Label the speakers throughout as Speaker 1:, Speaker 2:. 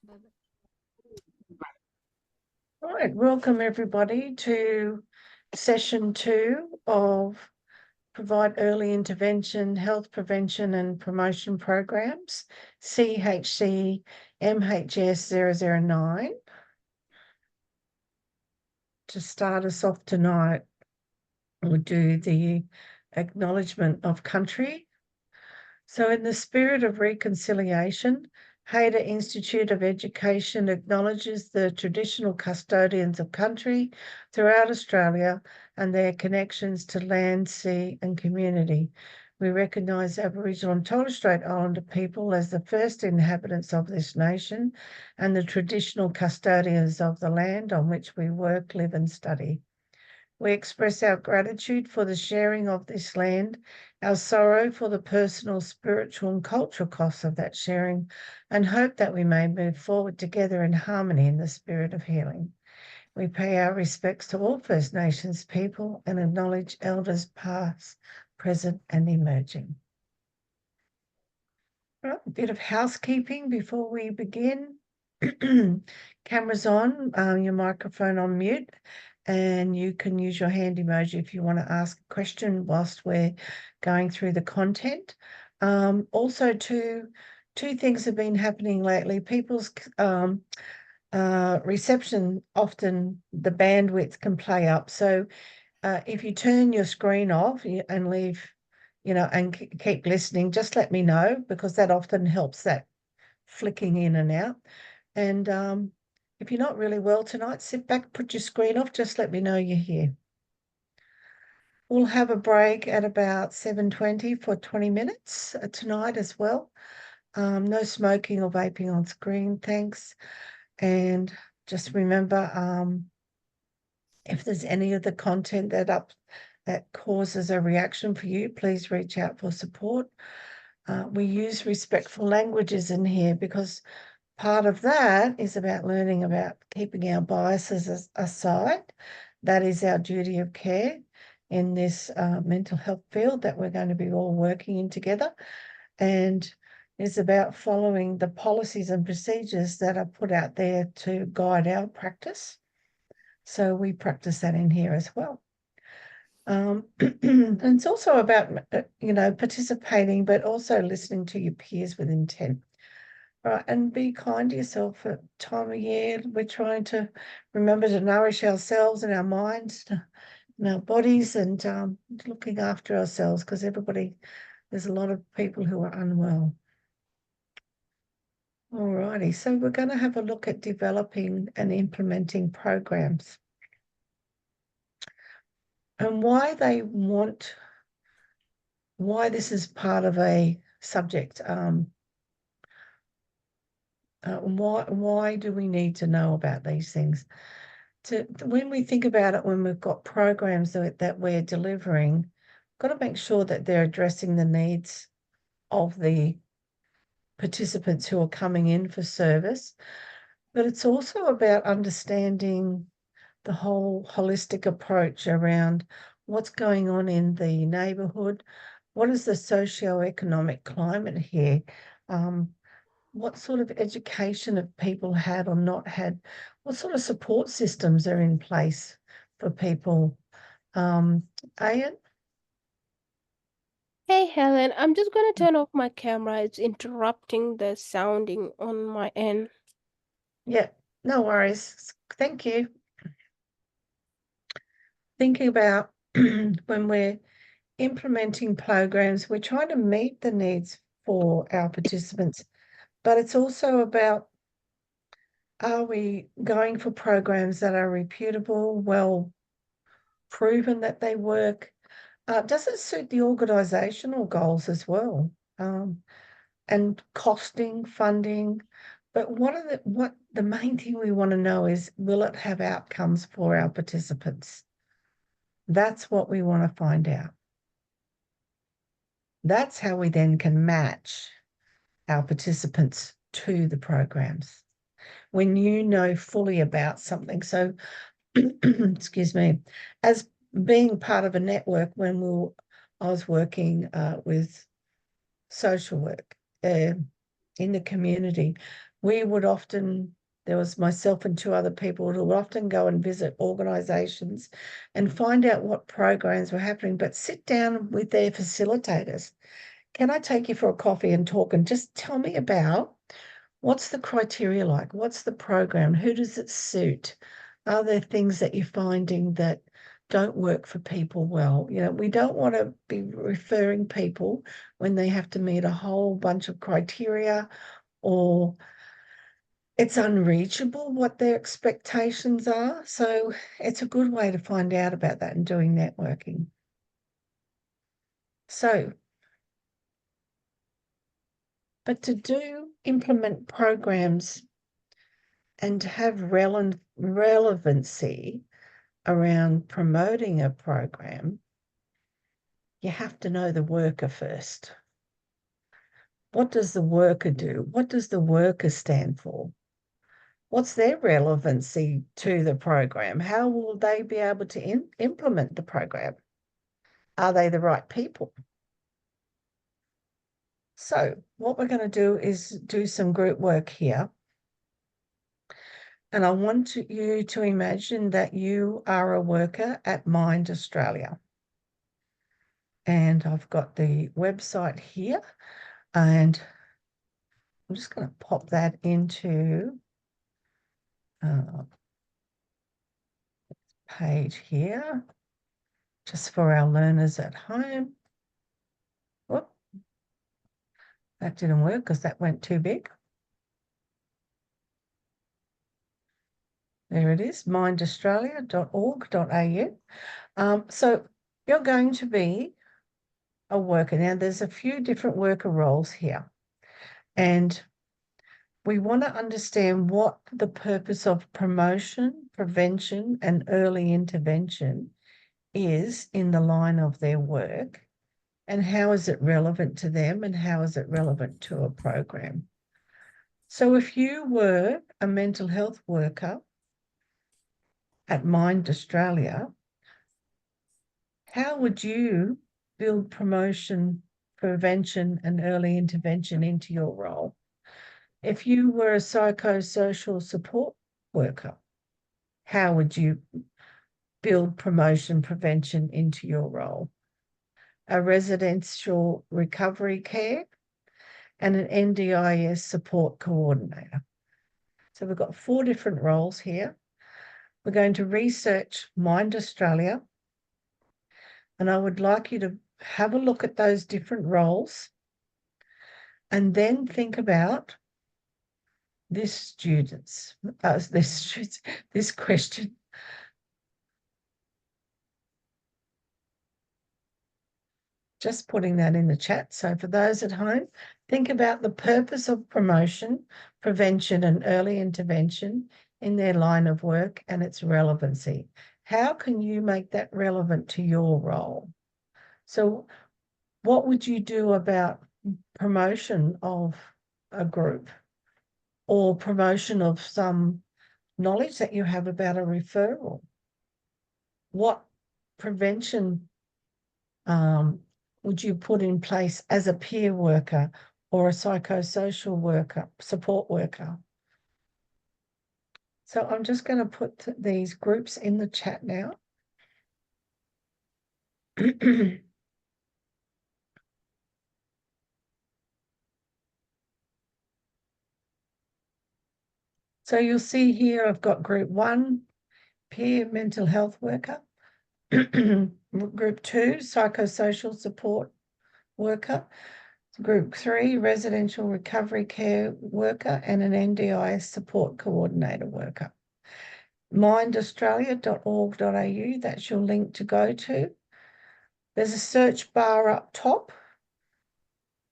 Speaker 1: All right, welcome everybody to session 2 of Provide Early Intervention, Health Prevention and Promotion Programs, CHCMHS009. To start us off tonight, we'll do the acknowledgement of country. So in the spirit of reconciliation, Hayter Institute of Education acknowledges the traditional custodians of country throughout Australia and their connections to land, sea and community. We recognise Aboriginal and Torres Strait Islander people as the first inhabitants of this nation and the traditional custodians of the land on which we work, live and study. We express our gratitude for the sharing of this land, our sorrow for the personal, spiritual and cultural costs of that sharing, and hope that we may move forward together in harmony in the spirit of healing. We pay our respects to all First Nations people and acknowledge elders past, present and emerging. Right, a bit of housekeeping before we begin. Camera's on, your microphone on mute, and you can use your hand emoji if you want to ask a question whilst we're going through the content. Also, two things have been happening lately. People's reception, often the bandwidth can play up. So if you turn your screen off and leave, and keep listening, just let me know, because that often helps that flicking in and out. And if you're not really well tonight, sit back, put your screen off, just let me know you're here. We'll have a break at about 7:20 for 20 minutes tonight as well. No smoking or vaping on screen, thanks. And just remember, if there's any of the content that causes a reaction for you, please reach out for support. We use respectful languages in here because part of that is about learning about keeping our biases aside. That is our duty of care in this mental health field that we're going to be all working in together. And it's about following the policies and procedures that are put out there to guide our practice. So we practice that in here as well. And it's also about, participating, but also listening to your peers with intent. Right, and be kind to yourself at time of year. We're trying to remember to nourish ourselves and our minds and our bodies, and looking after ourselves, because there's a lot of people who are unwell. All righty, so we're going to have a look at developing and implementing programs and why this is part of a subject. Why do we need to know about these things? When we think about it, when we've got programs that we're delivering, we've got to make sure that they're addressing the needs of the participants who are coming in for service. But it's also about understanding the whole holistic approach around what's going on in the neighbourhood, what is the socio-economic climate here, what sort of education have people had or not had, what sort of support systems are in place for people. Ayan?
Speaker 2: Hey Helen, I'm just going to turn off my camera. It's interrupting the sounding on my end.
Speaker 1: Yeah, no worries. Thank you. Thinking about when we're implementing programs, we're trying to meet the needs for our participants, but it's also about, are we going for programs that are reputable, well proven that they work? Does it suit the organisational goals as well? And costing, funding, but what the main thing we want to know is, will it have outcomes for our participants? That's what we want to find out. That's how we then can match our participants to the programs. When you know fully about something. So, excuse me, as being part of a network, I was working with social work in the community, we would often, there was myself and two other people who would often go and visit organisations and find out what programs were happening, but sit down with their facilitators. Can I take you for a coffee and talk and just tell me about what's the criteria like? What's the program? Who does it suit? Are there things that you're finding that don't work for people well? You know, we don't want to be referring people when they have to meet a whole bunch of criteria, or it's unreachable what their expectations are. So it's a good way to find out about that and doing networking. So, but to implement programs and to have relevancy around promoting a program, you have to know the worker first. What does the worker do? What does the worker stand for? What's their relevancy to the program? How will they be able to implement the program? Are they the right people? So what we're going to do is do some group work here. And I want you to imagine that you are a worker at Mind Australia. And I've got the website here, and I'm just going to pop that into page here, just for our learners at home. Whoop, that didn't work because that went too big. There it is, mindaustralia.org.au. So you're going to be a worker. Now, there's a few different worker roles here, and we want to understand what the purpose of promotion, prevention, and early intervention is in the line of their work, and how is it relevant to them, and how is it relevant to a program. So if you were a mental health worker at Mind Australia, how would you build promotion, prevention, and early intervention into your role? If you were a psychosocial support worker, how would you build promotion, prevention into your role? A residential recovery care and an NDIS support coordinator. So we've got 4 different roles here. We're going to research Mind Australia, and I would like you to have a look at those different roles and then think about this question. Just putting that in the chat. So for those at home, think about the purpose of promotion, prevention, and early intervention in their line of work and its relevancy. How can you make that relevant to your role? So what would you do about promotion of a group or promotion of some knowledge that you have about a referral? What prevention would you put in place as a peer worker or a psychosocial worker, support worker? So I'm just going to put these groups in the chat now. So you'll see here I've got group 1, peer mental health worker, group 2, psychosocial support worker, group 3, residential recovery care worker, and an NDIS support coordinator worker. mindaustralia.org.au, that's your link to go to. There's a search bar up top,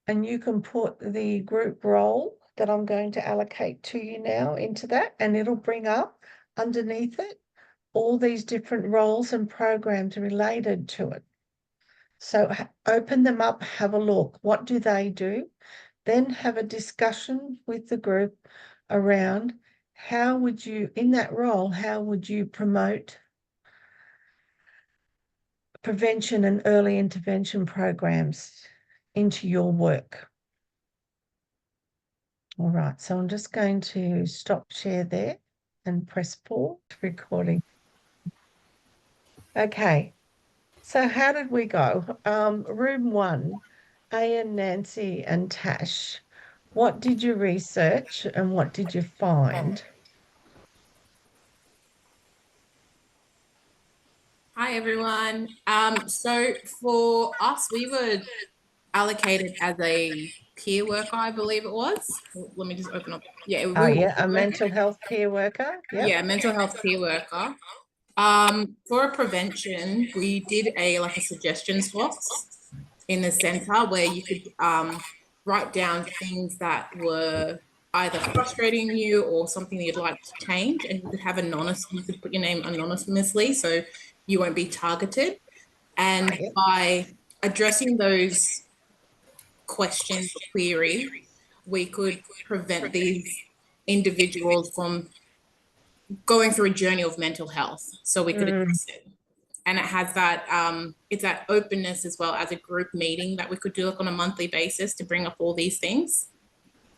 Speaker 1: and you can put the group role that I'm going to allocate to you now into that, and it'll bring up underneath it all these different roles and programs related to it. So open them up, have a look. What do they do? Then have a discussion with the group around how would you, in that role, how would you promote prevention and early intervention programs into your work? All right, so I'm just going to stop share there and press pause recording. Okay, so how did we go? Room one, Ian, Nancy, and Tash. What did you research and what did you find?
Speaker 3: Hi everyone. So for us, we were allocated as a peer worker, I believe it was. Let me just open up. Yeah, we
Speaker 1: Oh,
Speaker 3: were
Speaker 1: yeah, a mental health peer worker. Yep.
Speaker 3: yeah, mental health peer worker. For a prevention, we did like a suggestions box in the center where you could write down things that were either frustrating you or something you'd like to change, and you could have you could put your name anonymously so you won't be targeted. And
Speaker 1: Yep.
Speaker 3: by addressing those questions or queries, we could prevent these individuals from going through a journey of mental health. So we could address it. And it has that it's that openness as well as a group meeting that we could do like on a monthly basis to bring up all these things.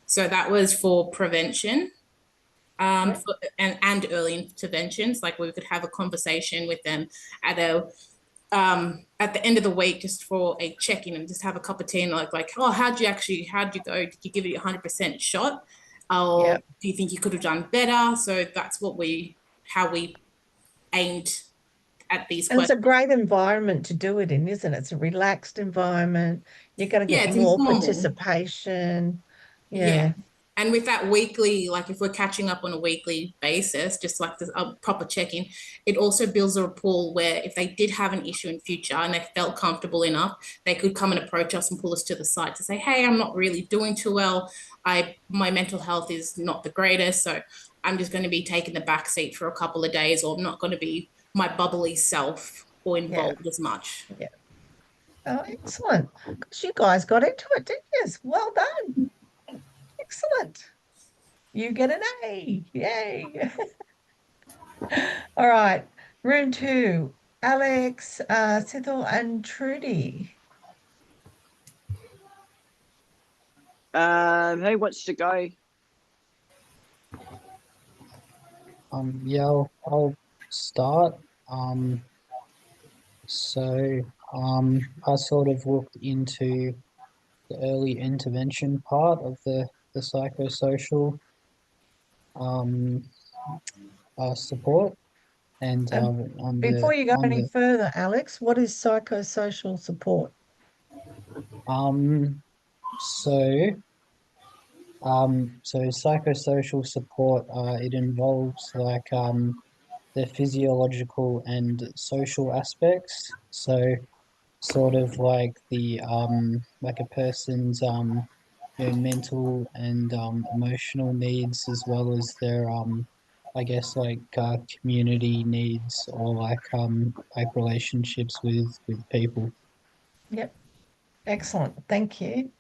Speaker 3: So that was for prevention.
Speaker 1: Yep.
Speaker 3: And early interventions, like we could have a conversation with them at the end of the week just for a check-in and just have a cup of tea and like oh how'd you go, did you give it 100% shot, or
Speaker 1: Yep.
Speaker 3: do you think you could have done better? So that's how we aimed at these
Speaker 1: And it's
Speaker 3: questions.
Speaker 1: a great environment to do it in, isn't it? It's a relaxed environment. You're going to
Speaker 3: Yeah,
Speaker 1: get
Speaker 3: it's
Speaker 1: more
Speaker 3: informal.
Speaker 1: participation.
Speaker 3: Yeah.
Speaker 1: Yeah.
Speaker 3: And with that weekly, like if we're catching up on a weekly basis, just like a proper check-in, it also builds a rapport where if they did have an issue in future and they felt comfortable enough, they could come and approach us and pull us to the side to say, hey, I'm not really doing too well. My mental health is not the greatest. So I'm just going to be taking the back seat for a couple of days, or I'm not going to be my bubbly self or
Speaker 1: Yeah.
Speaker 3: involved as much.
Speaker 1: Yeah. Oh, excellent. Because you guys got into it, didn't you? Well done. Excellent. You get an A. Yay. All right. Room two, Alex, Cyril, and Trudy.
Speaker 4: Who wants to go?
Speaker 5: Yeah, I'll start. Um, so I sort of looked into the early intervention part of the psychosocial um, support, and
Speaker 1: And
Speaker 5: on
Speaker 1: before you go
Speaker 5: on
Speaker 1: any
Speaker 5: the
Speaker 1: further, Alex, what is psychosocial support?
Speaker 5: um, so so psychosocial support, it involves like the physiological and social aspects. So sort of like the like a person's mental and emotional needs, as well as their I guess like community needs, or like relationships with people.
Speaker 1: Yep. Excellent. Thank you.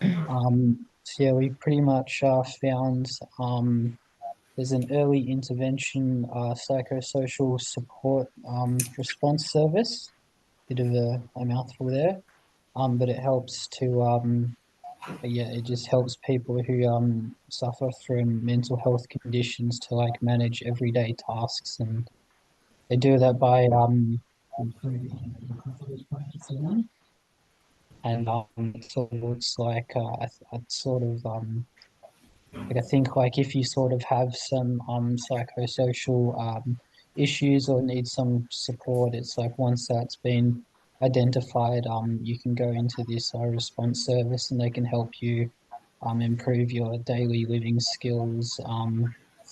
Speaker 5: So yeah, we pretty much found there's an early intervention psychosocial support response service. Bit of a mouthful there. But it helps to yeah, it just helps people who suffer from mental health conditions to like manage everyday tasks, and they do that by and it sort of looks like a sort of like I think like if you sort of have some psychosocial issues or need some support, it's like once that's been identified, you can go into this response service and they can help you improve your daily living skills,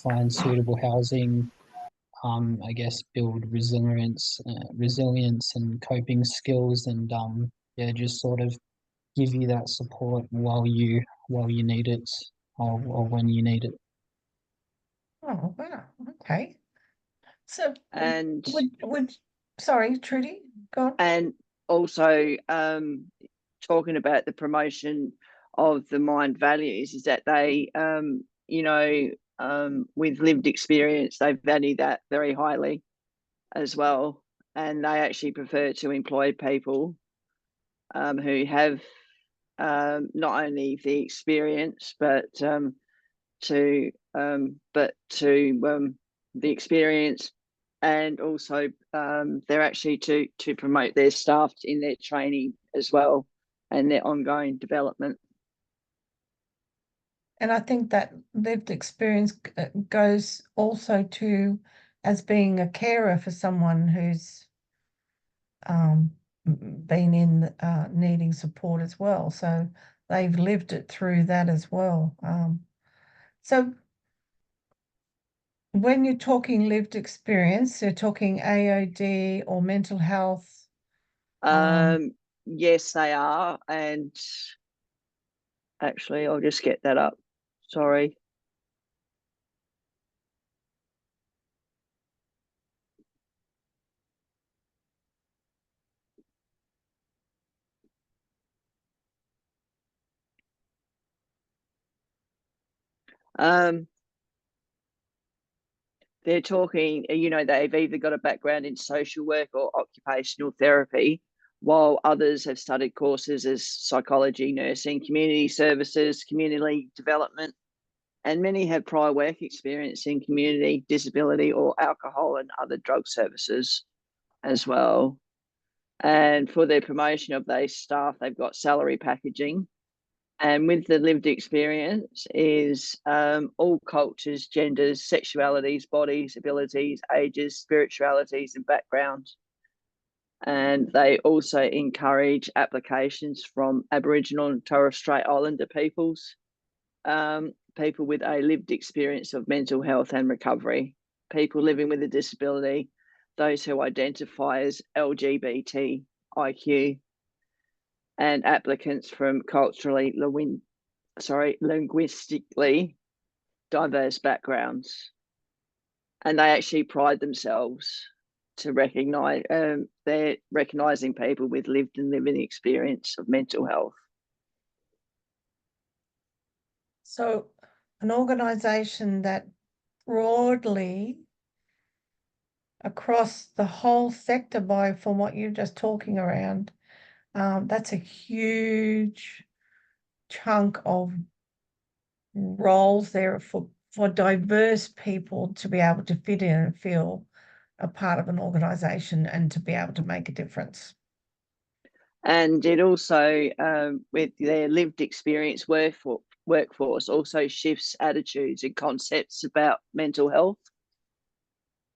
Speaker 5: find suitable housing, I guess build resilience and coping skills, and yeah, just sort of give you that support while you need it, or when you need it.
Speaker 1: Oh, wow. Okay. So
Speaker 4: And
Speaker 1: would sorry, Trudy, go on.
Speaker 4: and also talking about the promotion of the mind values is that they with lived experience they value that very highly as well, and they actually prefer to employ people who have not only the experience, but to the experience, and also they're actually to promote their staff in their training as well and their ongoing development.
Speaker 1: And I think that lived experience goes also to as being a carer for someone who's been in needing support as well. So they've lived it through that as well. So when you're talking lived experience, you're talking AOD or mental health.
Speaker 4: Yes, they are. And actually, I'll just get that up. Sorry. They're talking, they've either got a background in social work or occupational therapy, while others have studied courses as psychology, nursing, community services, community development, and many have prior work experience in community, disability, or alcohol and other drug services as well. And for their promotion of their staff, they've got salary packaging. And with the lived experience is all cultures, genders, sexualities, bodies, abilities, ages, spiritualities, and backgrounds. And they also encourage applications from Aboriginal and Torres Strait Islander peoples, people with a lived experience of mental health and recovery, people living with a disability, those who identify as LGBTIQ, and applicants from linguistically diverse backgrounds. And they actually pride themselves to recognise, they're recognising people with lived and living experience of mental health.
Speaker 1: So an organisation that broadly across the whole sector from what you're just talking around, that's a huge chunk of roles there for diverse people to be able to fit in and feel a part of an organisation and to be able to make a difference.
Speaker 4: And it also, with their lived experience workforce, also shifts attitudes and concepts about mental health.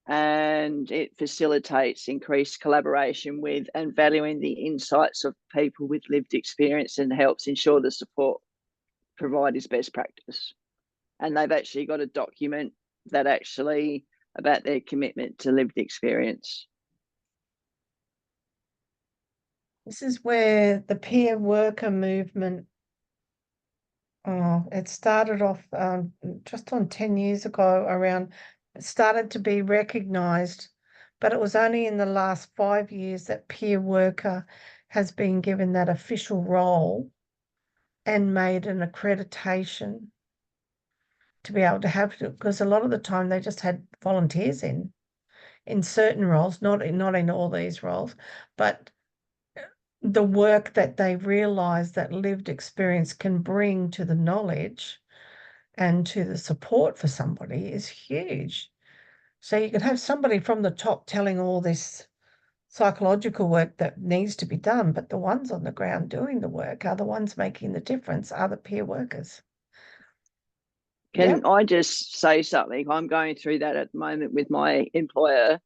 Speaker 4: And it facilitates increased collaboration with and valuing the insights of people with lived experience, and helps ensure the support provided is best practice. And they've actually got a document that actually about their commitment to lived experience.
Speaker 1: This is where the peer worker movement, it started off just on 10 years ago around, it started to be recognised, but it was only in the last 5 years that peer worker has been given that official role and made an accreditation to be able to have it, because a lot of the time they just had volunteers in certain roles, not in all these roles, but the work that they realised that lived experience can bring to the knowledge and to the support for somebody is huge. So you can have somebody from the top telling all this psychological work that needs to be done, but the ones on the ground doing the work are the ones making the difference, are the peer workers.
Speaker 4: Can I just say something? I'm going through that at the moment with my employer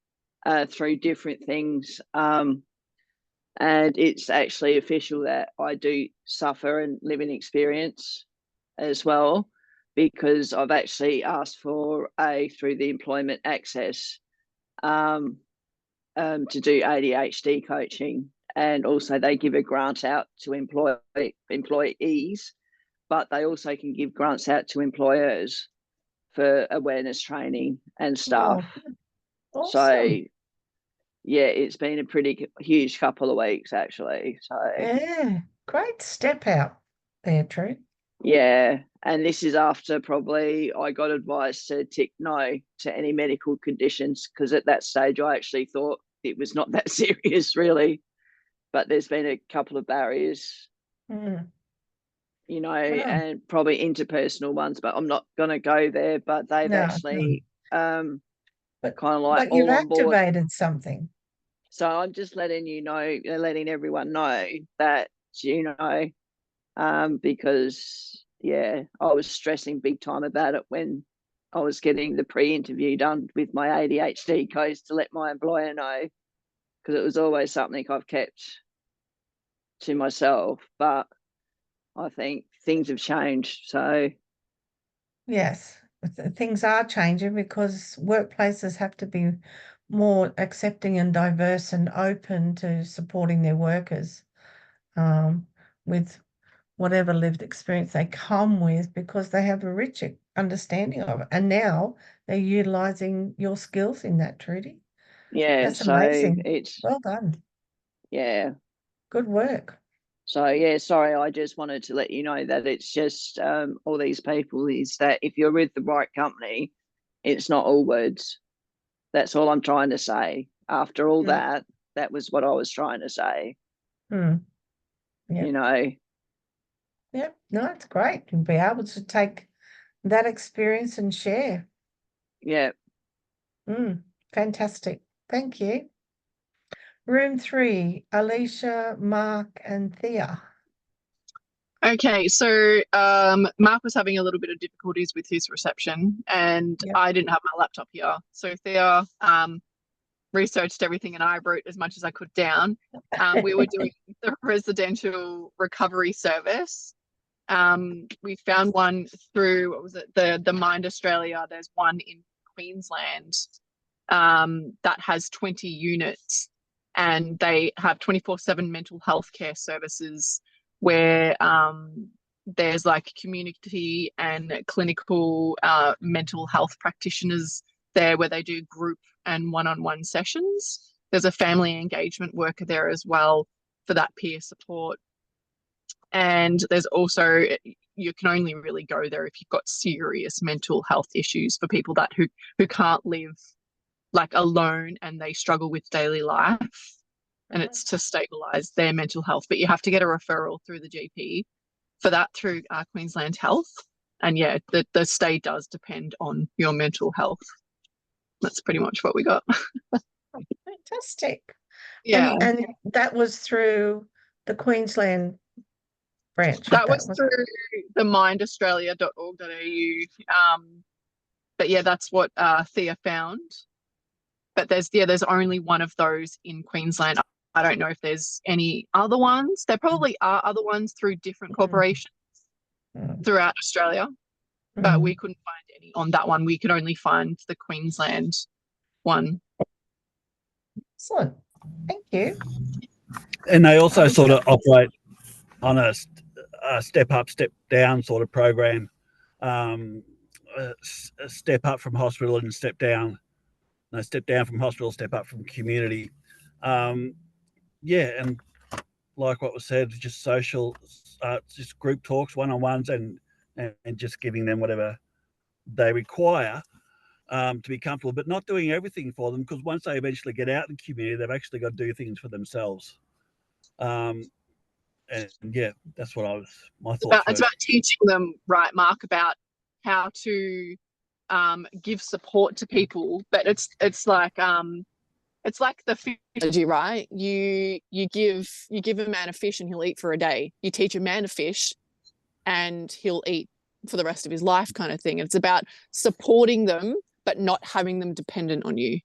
Speaker 4: through different things. And it's actually official that I do suffer and live in experience as well, because I've actually asked for through the employment access to do ADHD coaching, and also they give a grant out to employees, but they also can give grants out to employers for awareness training and stuff.
Speaker 1: Oh, awesome.
Speaker 4: So yeah, it's been a pretty huge couple of weeks actually. So
Speaker 1: yeah, great step out there, True.
Speaker 4: Yeah, and this is after probably I got advice to tick no to any medical conditions, because at that stage I actually thought it was not that serious really, but there's been a couple of barriers. you know,
Speaker 1: Wow.
Speaker 4: and probably interpersonal ones, but I'm not going to go there. But they've
Speaker 1: No,
Speaker 4: actually
Speaker 1: but
Speaker 4: kind of like
Speaker 1: but you've
Speaker 4: all on board.
Speaker 1: activated something.
Speaker 4: So I'm just letting you know, letting everyone know that, you know, because, yeah, I was stressing big time about it when I was getting the pre-interview done with my ADHD coach to let my employer know, because it was always something I've kept to myself. But I think things have changed. So,
Speaker 1: Yes, things are changing because workplaces have to be more accepting and diverse and open to supporting their workers with whatever lived experience they come with, because they have a rich understanding of it. And now they're utilizing your skills in that, Trudy.
Speaker 4: yeah,
Speaker 1: That's
Speaker 4: so
Speaker 1: amazing.
Speaker 4: it's,
Speaker 1: Well done.
Speaker 4: yeah.
Speaker 1: Good work.
Speaker 4: So, yeah, sorry, I just wanted to let you know that it's just all these people, is that if you're with the right company, it's not all words. That's all I'm trying to say. After all that was what I was trying to say.
Speaker 1: Mm. Yeah.
Speaker 4: You know,
Speaker 1: Yeah. No, it's great to be able to take that experience and share.
Speaker 4: yeah.
Speaker 1: Fantastic. Thank you. Room 3, Alicia, Mark, and Thea.
Speaker 6: Okay, so Mark was having a little bit of difficulties with his reception, and
Speaker 1: Yep.
Speaker 6: I didn't have my laptop here. So Thea researched everything, and I wrote as much as I could down. We were doing the residential recovery service. We found one through, what was it, the Mind Australia. There's one in Queensland that has 20 units, and they have 24/7 mental health care services where there's like community and clinical mental health practitioners there, where they do group and one-on-one sessions. There's a family engagement worker there as well for that peer support. And there's also, you can only really go there if you've got serious mental health issues, for people that who can't live like alone and they struggle with daily life, and it's to stabilize their mental health. But you have to get a referral through the GP for that through Queensland Health. And yeah, the stay does depend on your mental health. That's pretty much what we got.
Speaker 1: Fantastic.
Speaker 6: Yeah.
Speaker 1: And that was through the Queensland branch.
Speaker 6: That was through the mindaustralia.org.au. But yeah, that's what Thea found. But there's only one of those in Queensland. I don't know if there's any other ones. There probably are other ones through different corporations throughout Australia, but we couldn't find any on that one. We could only find the Queensland one.
Speaker 1: Excellent. Thank you.
Speaker 7: And they also sort of operate on a step up, step down sort of program. A step up from hospital and step down. No, step down from hospital, step up from community. Yeah, and like what was said, just social, just group talks, one-on-ones, and just giving them whatever they require to be comfortable, but not doing everything for them, because once they eventually get out in the community, they've actually got to do things for themselves. And yeah, that's what my thoughts were.
Speaker 6: It's about teaching them, right, Mark, about how to give support to people, but it's like the fish analogy, right? You give a man a fish and he'll eat for a day. You teach a man to fish and he'll eat for the rest of his life, kind of thing. It's about supporting them but not having them dependent on you,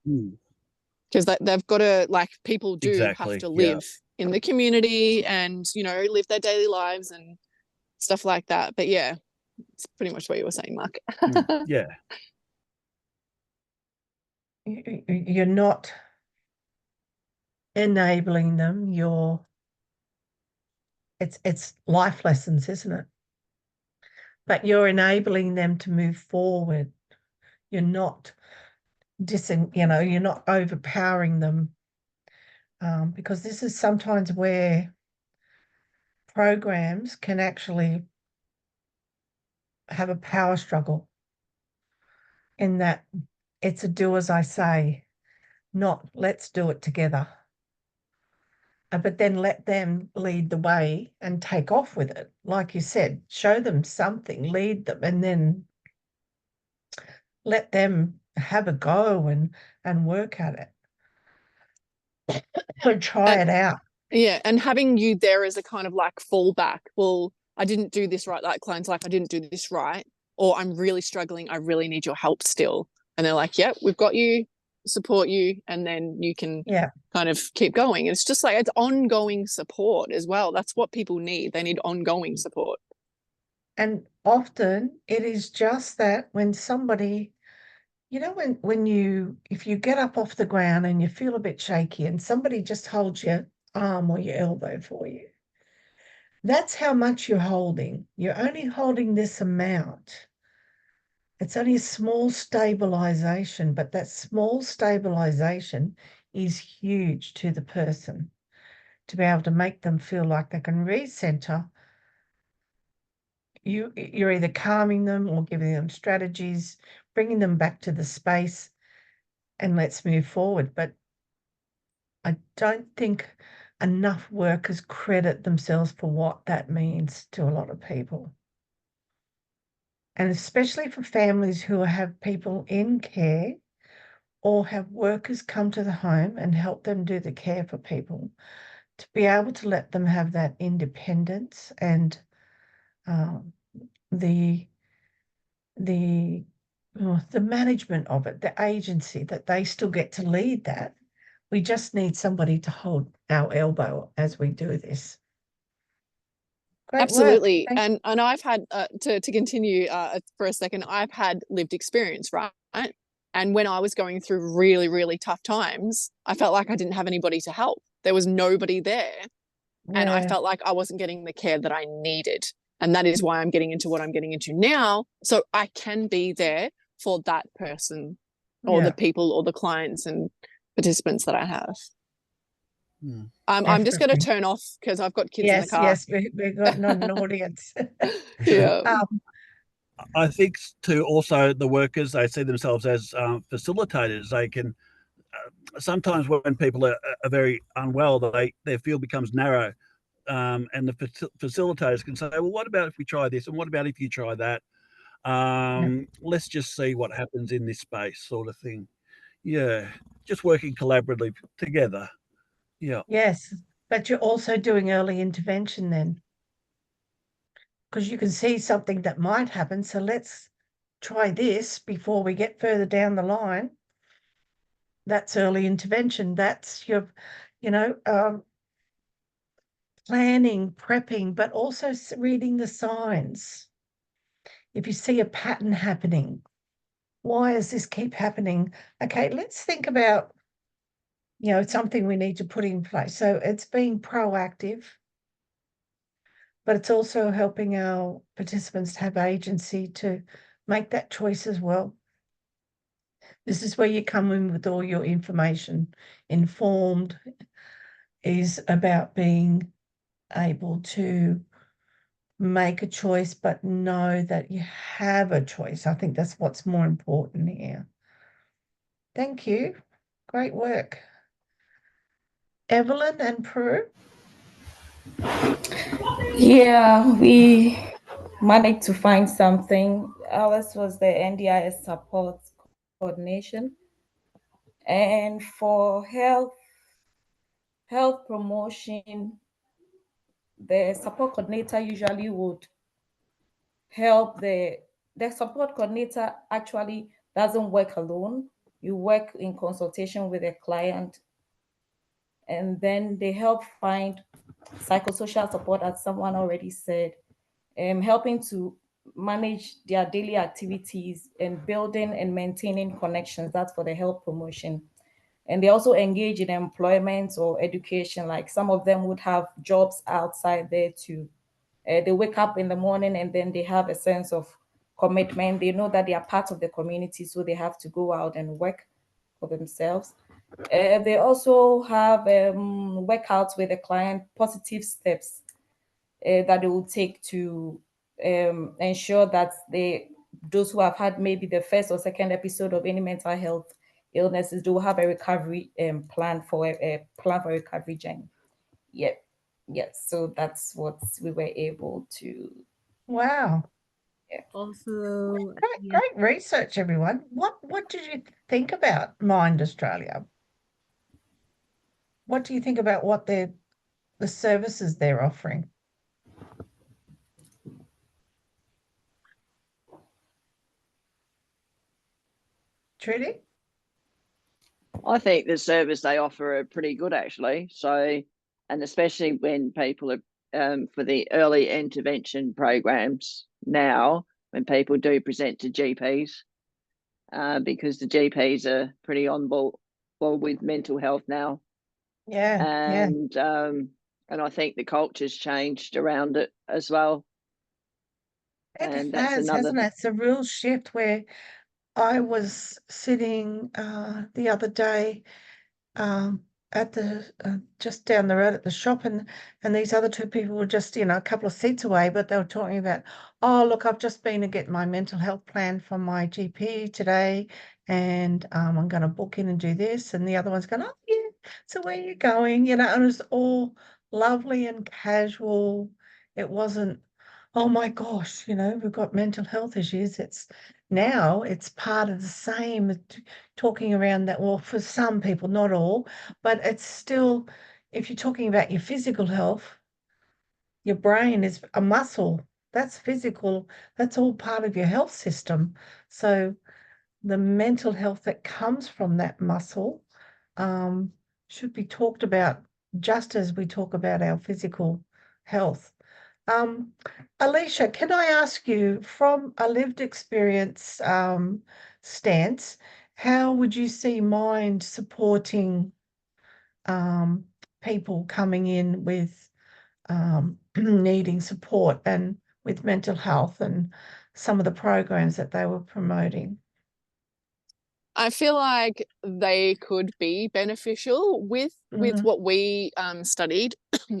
Speaker 6: because they've got to, like, people do have to live in the community and, you know, live their daily lives and stuff like that. But yeah, it's pretty much what you were saying, Mark.
Speaker 7: Yeah.
Speaker 1: You're not enabling them. It's life lessons, isn't it? But you're enabling them to move forward. You're not you're not overpowering them, because this is sometimes where programs can actually have a power struggle, in that it's a do as I say, not let's do it together. but then let them lead the way and take off with it. Like you said, show them something, lead them, and then let them have a go and work at it and try it out.
Speaker 6: Yeah, and having you there as a kind of like fallback. Well, I didn't do this right. Like clients like, I didn't do this right, or I'm really struggling. I really need your help still. And they're like, yep, we've got you, support you, and then you can kind of keep going. It's just like, it's ongoing support as well. That's what people need. They need ongoing support.
Speaker 1: And often it is just that when somebody, you know, if you get up off the ground and you feel a bit shaky and somebody just holds your arm or your elbow for you, that's how much you're holding. You're only holding this amount. It's only a small stabilization, but that small stabilization is huge to the person to be able to make them feel like they can recenter. You're either calming them or giving them strategies, bringing them back to the space, and let's move forward. But I don't think enough workers credit themselves for what that means to a lot of people. And especially for families who have people in care or have workers come to the home and help them do the care for people, to be able to let them have that independence and the management of it, the agency, that they still get to lead that. We just need somebody to hold our elbow as we do this. Great
Speaker 6: Absolutely.
Speaker 1: work.
Speaker 6: And I've had, to continue for a second, I've had lived experience, right? And when I was going through really, really tough times, I felt like I didn't have anybody to help. There was nobody there. And I felt like I wasn't getting the care that I needed. And that is why I'm getting into what I'm getting into now. So I can be there for that person or the people or the clients and participants that I have. I'm just going to turn off because I've got kids in the car.
Speaker 1: Yes, we've got not an audience.
Speaker 6: Yeah.
Speaker 7: I think too, also the workers, they see themselves as facilitators. They can, sometimes when people are very unwell, their field becomes narrow. And the facilitators can say, well, what about if we try this? And what about if you try that? Let's just see what happens in this space, sort of thing. Yeah, just working collaboratively together. Yeah.
Speaker 1: Yes, but you're also doing early intervention then, because you can see something that might happen. So let's try this before we get further down the line. That's early intervention. That's your, planning, prepping, but also reading the signs. If you see a pattern happening, why does this keep happening? Okay, let's think about, something we need to put in place. So it's being proactive, but it's also helping our participants have agency to make that choice as well. This is where you come in with all your information. Informed is about being able to make a choice, but know that you have a choice. I think that's what's more important here. Thank you. Great work. Evelyn and Prue?
Speaker 8: Yeah, we managed to find something. Ours was the NDIS support coordination. And for health promotion, the support coordinator usually would help the support coordinator actually doesn't work alone. You work in consultation with a client, and then they help find psychosocial support, as someone already said, helping to manage their daily activities and building and maintaining connections. That's for the health promotion. And they also engage in employment or education. Like some of them would have jobs outside there too. They wake up in the morning and then they have a sense of commitment. They know that they are part of the community, so they have to go out and work for themselves. They also have workouts with the client, positive steps that they will take to ensure that those who have had maybe the first or second episode of any mental health illnesses, they will have a recovery plan for a recovery journey. So that's what we were able to.
Speaker 1: Wow.
Speaker 9: Also,
Speaker 1: Great research, everyone. What did you think about Mind Australia? What do you think about what the services they're offering? Trudy?
Speaker 4: I think the service they offer are pretty good, actually. So, and especially when people are for the early intervention programs now, when people do present to GPs, because the GPs are pretty on board with mental health now.
Speaker 1: Yeah,
Speaker 4: and I think the culture's changed around it as well.
Speaker 1: It
Speaker 4: that's
Speaker 1: has,
Speaker 4: another.
Speaker 1: hasn't it? It's a real shift where I was sitting the other day at the just down the road at the shop, and these other two people were just a couple of seats away, but they were talking about, oh look, I've just been to get my mental health plan from my GP today, and I'm going to book in and do this, and the other one's going, oh yeah, so where are you going? And it was all lovely and casual. It wasn't, oh my gosh, we've got mental health issues. Now it's part of the same, talking around that. Well, for some people, not all, but it's still, if you're talking about your physical health, your brain is a muscle. That's physical. That's all part of your health system. So the mental health that comes from that muscle should be talked about just as we talk about our physical health. Alicia, can I ask you, from a lived experience stance, how would you see Mind supporting people coming in with needing support and with mental health and some of the programs that they were promoting?
Speaker 6: I feel like they could be beneficial with what we studied,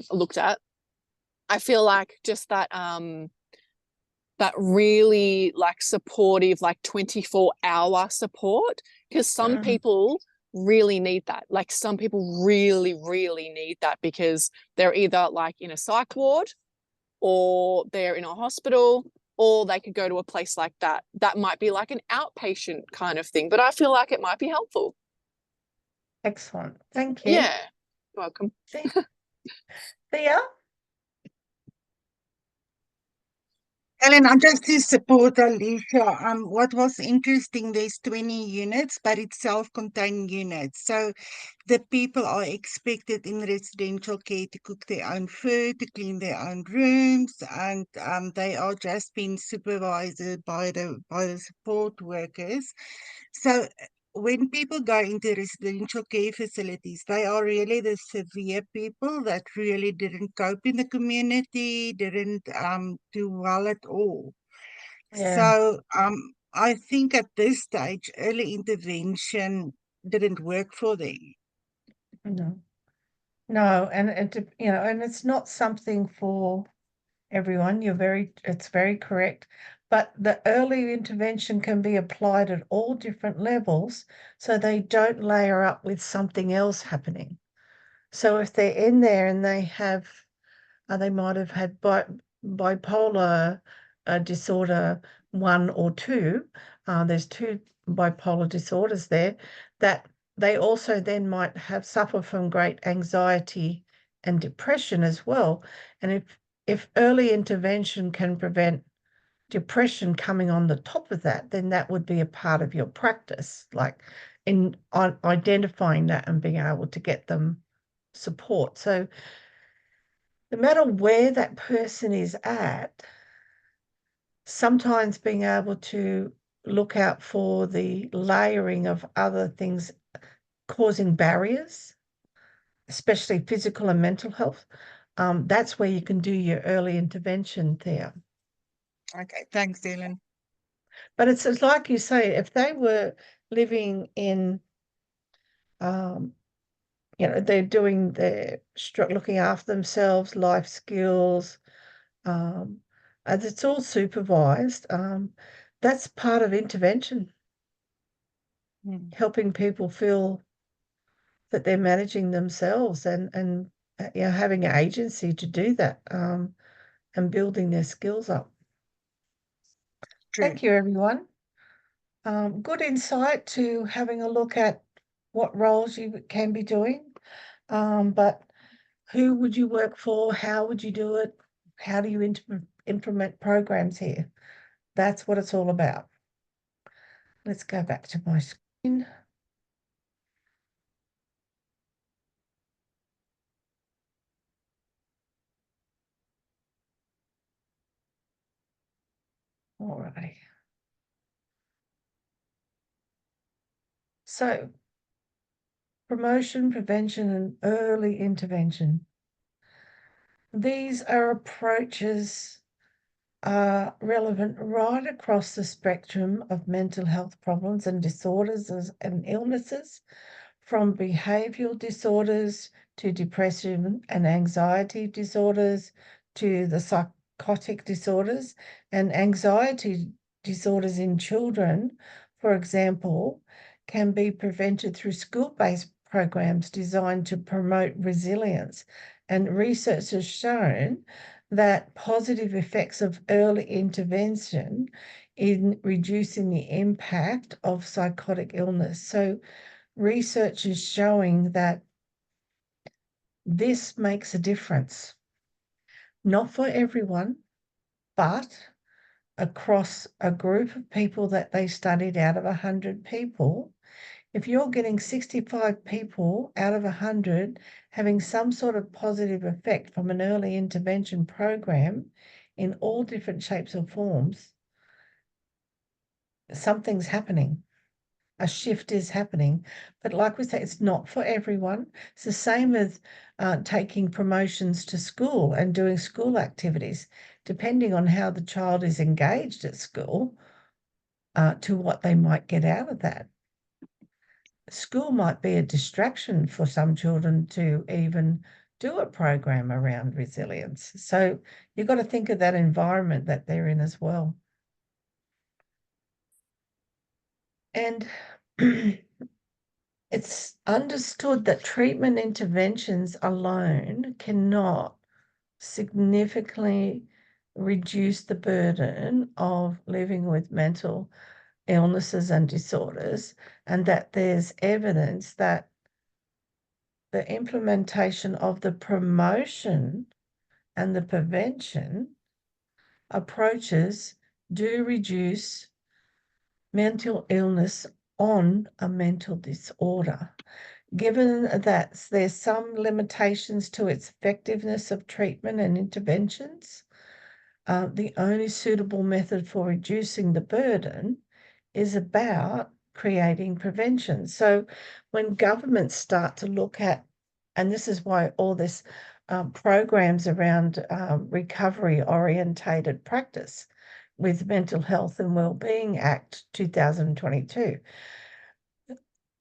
Speaker 6: looked at. I feel like just that that really like supportive, like 24-hour support, because some people really need that. Like some people really, really need that because they're either like in a psych ward or they're in a hospital, or they could go to a place like that. That might be like an outpatient kind of thing, but I feel like it might be helpful.
Speaker 1: Excellent. Thank you.
Speaker 6: Yeah. Welcome.
Speaker 1: Thea?
Speaker 10: Ellen, just to support Alicia, what was interesting, there's 20 units, but it's self-contained units. So the people are expected in residential care to cook their own food, to clean their own rooms, and they are just being supervised by the support workers. So when people go into residential care facilities, they are really the severe people that really didn't cope in the community, didn't do well at all.
Speaker 1: Yeah.
Speaker 10: So I think at this stage, early intervention didn't work for them.
Speaker 1: No, and and it's not something for everyone. It's very correct. But the early intervention can be applied at all different levels so they don't layer up with something else happening. So if they're in there and they might have had bipolar disorder 1 or 2, there's 2 bipolar disorders there, that they also then might have suffered from great anxiety and depression as well. And if early intervention can prevent depression coming on the top of that, then that would be a part of your practice, like in identifying that and being able to get them support. So no matter where that person is at, sometimes being able to look out for the layering of other things causing barriers, especially physical and mental health, that's where you can do your early intervention there.
Speaker 10: Okay, thanks, Ellen.
Speaker 1: But it's like you say, if they were living in, they're doing looking after themselves, life skills, and it's all supervised. That's part of intervention, helping people feel that they're managing themselves and having an agency to do that, and building their skills up.
Speaker 10: True.
Speaker 1: Thank you, everyone. Good insight to having a look at what roles you can be doing, but who would you work for? How would you do it? How do you implement programs here? That's what it's all about. Let's go back to my screen. All right. So, promotion, prevention, and early intervention. These are approaches relevant right across the spectrum of mental health problems and disorders and illnesses, from behavioral disorders to depression and anxiety disorders to the psychotic disorders and anxiety disorders in children, for example, can be prevented through school-based programs designed to promote resilience. And research has shown that positive effects of early intervention in reducing the impact of psychotic illness. So research is showing that this makes a difference, not for everyone, but across a group of people that they studied out of 100 people. If you're getting 65 people out of 100 having some sort of positive effect from an early intervention program in all different shapes or forms, something's happening. A shift is happening. But like we say, it's not for everyone. It's the same as taking promotions to school and doing school activities, depending on how the child is engaged at school, to what they might get out of that. School might be a distraction for some children to even do a program around resilience. So you've got to think of that environment that they're in as well. And it's understood that treatment interventions alone cannot significantly reduce the burden of living with mental illnesses and disorders, and that there's evidence that the implementation of the promotion and the prevention approaches do reduce mental illness on a mental disorder. Given that there's some limitations to its effectiveness of treatment and interventions, the only suitable method for reducing the burden is about creating prevention. So when governments start to look at, and this is why all this programs around recovery orientated practice with Mental Health and Wellbeing Act 2022,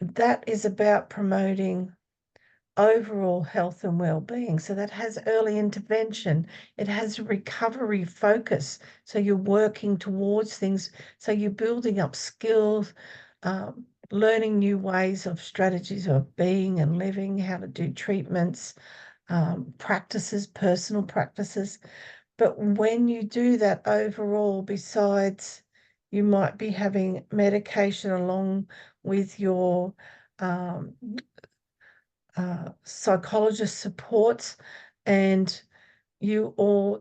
Speaker 1: that is about promoting overall health and well-being. So that has early intervention, it has recovery focus, so you're working towards things, so you're building up skills, learning new ways of strategies of being and living, how to do treatments, practices, personal practices. But when you do that overall, besides you might be having medication along with your psychologist supports, and you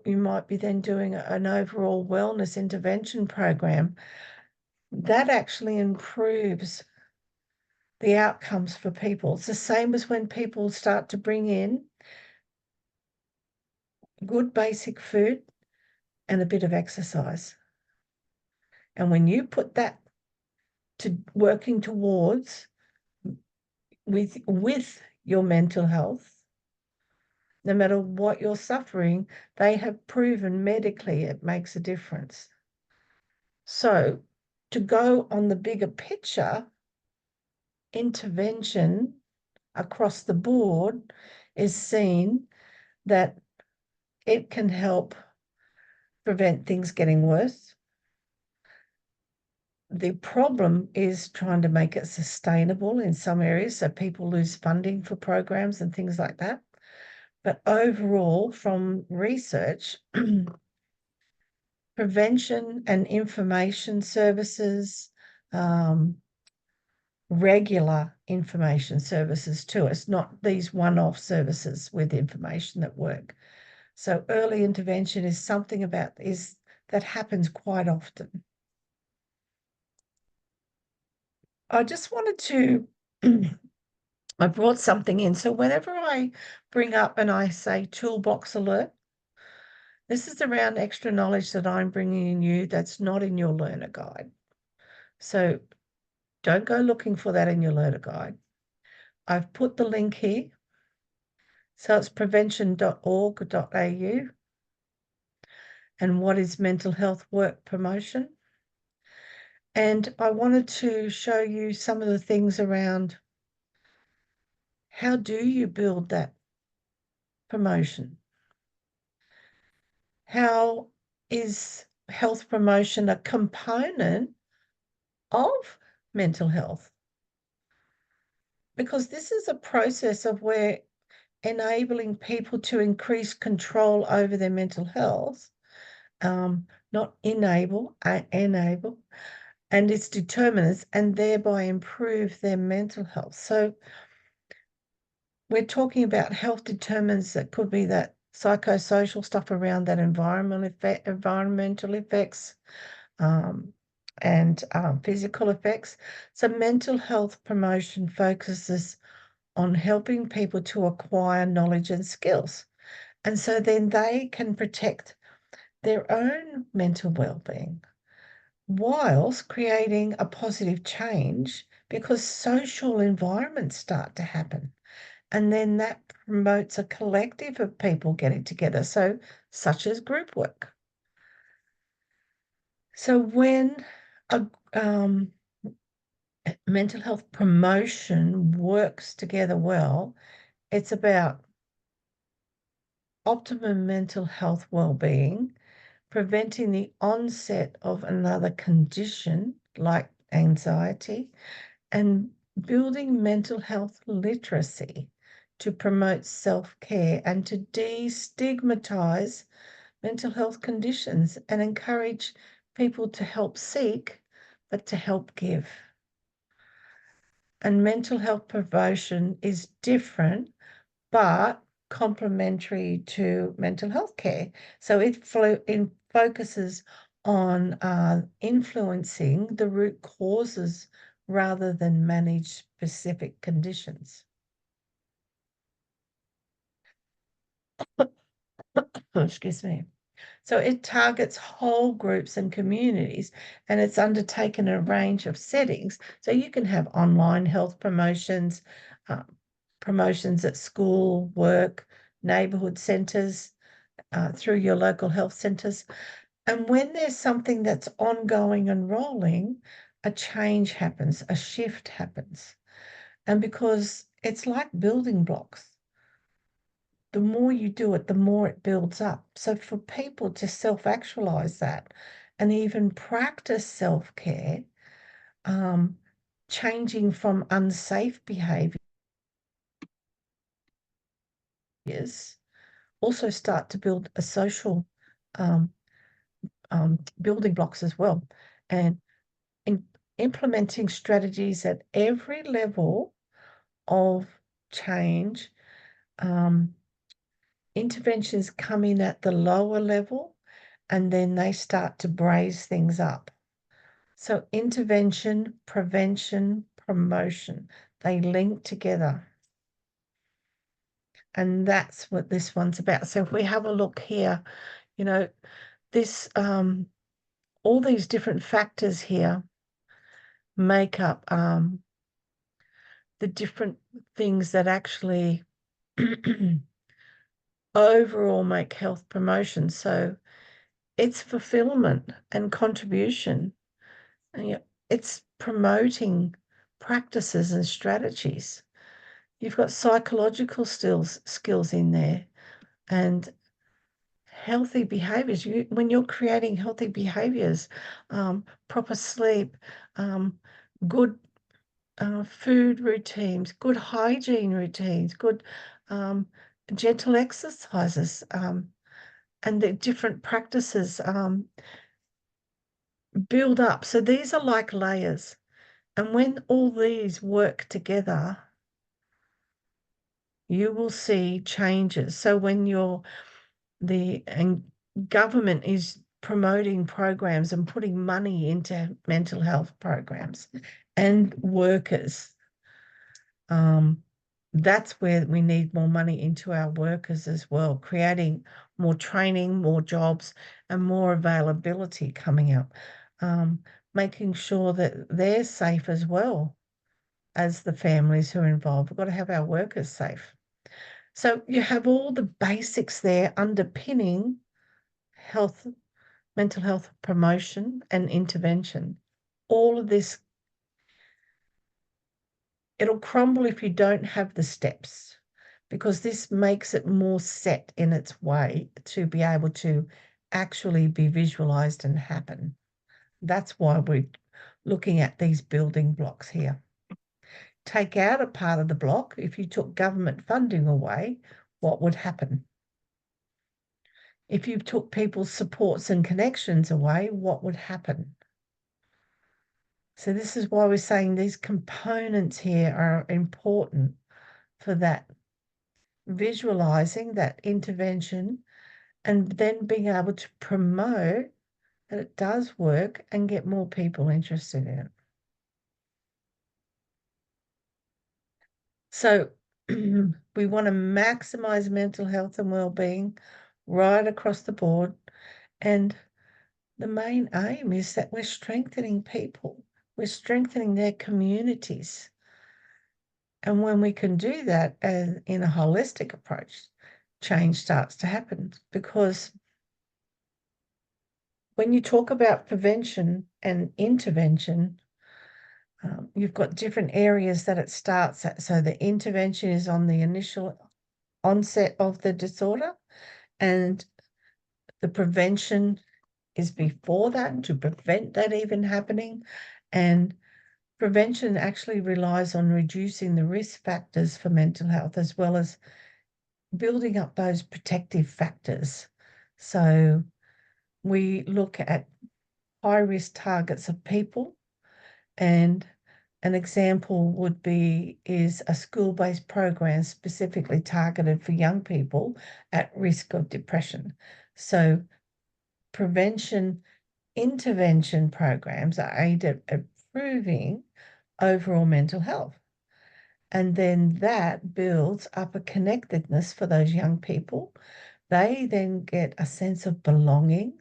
Speaker 1: might be then doing an overall wellness intervention program that actually improves the outcomes for people. It's the same as when people start to bring in good basic food and a bit of exercise. And when you put that to working towards with your mental health, no matter what you're suffering, they have proven medically it makes a difference. So to go on the bigger picture, intervention across the board is seen that it can help prevent things getting worse. The problem is trying to make it sustainable in some areas, so people lose funding for programs and things like that. But overall, from research, prevention and information services, regular information services too. It's not these one-off services with information that work. So early intervention is something that happens quite often. I just wanted to, I brought something in. So whenever I bring up and I say toolbox alert, this is around extra knowledge that I'm bringing in you that's not in your learner guide. So don't go looking for that in your learner guide. I've put the link here. So it's prevention.org.au. And what is mental health work promotion? And I wanted to show you some of the things around how do you build that promotion? How is health promotion a component of mental health? Because this is a process of where enabling people to increase control over their mental health, not enable, and its determinants, and thereby improve their mental health. So we're talking about health determinants that could be that psychosocial stuff around that environmental effects, and physical effects. So mental health promotion focuses on helping people to acquire knowledge and skills. And so then they can protect their own mental well-being whilst creating a positive change, because social environments start to happen. And then that promotes a collective of people getting together, so such as group work. So when a mental health promotion works together well, it's about optimum mental health well-being, preventing the onset of another condition like anxiety, and building mental health literacy to promote self-care and to destigmatize mental health conditions and encourage people to help seek, but to help give. And mental health promotion is different, but complementary to mental health care. So it focuses on influencing the root causes rather than manage specific conditions. Excuse me. So it targets whole groups and communities, and it's undertaken a range of settings. So you can have online health promotions, promotions at school, work, neighbourhood centres, through your local health centres. And when there's something that's ongoing and rolling, a change happens, a shift happens. And because it's like building blocks, the more you do it, the more it builds up. So for people to self-actualize that and even practice self-care, changing from unsafe behaviours, also start to build a social building blocks as well. And in implementing strategies at every level of change, interventions come in at the lower level and then they start to braise things up. So intervention, prevention, promotion, they link together. And that's what this one's about. So if we have a look here, you know, this, all these different factors here make up the different things that actually overall make health promotion. So it's fulfillment and contribution. And it's promoting practices and strategies. You've got psychological skills in there and healthy behaviors. When you're creating healthy behaviors, proper sleep, good food routines, good hygiene routines, good gentle exercises, and the different practices build up. So these are like layers. And when all these work together, you will see changes. So when government is promoting programs and putting money into mental health programs and workers, that's where we need more money into our workers as well, creating more training, more jobs, and more availability coming up, making sure that they're safe as well as the families who are involved. We've got to have our workers safe. So you have all the basics there underpinning health, mental health promotion and intervention. All of this, it'll crumble if you don't have the steps, because this makes it more set in its way to be able to actually be visualized and happen. That's why we're looking at these building blocks here. Take out a part of the block. If you took government funding away, what would happen? If you took people's supports and connections away, what would happen? So this is why we're saying these components here are important for that visualizing, that intervention, and then being able to promote that it does work and get more people interested in it. So we want to maximize mental health and well-being right across the board. And the main aim is that we're strengthening people. We're strengthening their communities. And when we can do that in a holistic approach, change starts to happen. Because when you talk about prevention and intervention, you've got different areas that it starts at. So the intervention is on the initial onset of the disorder, and the prevention is before that, to prevent that even happening. And prevention actually relies on reducing the risk factors for mental health, as well as building up those protective factors. So we look at high-risk targets of people, and an example is a school-based program specifically targeted for young people at risk of depression. So prevention intervention programs are aimed at improving overall mental health. And then that builds up a connectedness for those young people. They then get a sense of belonging,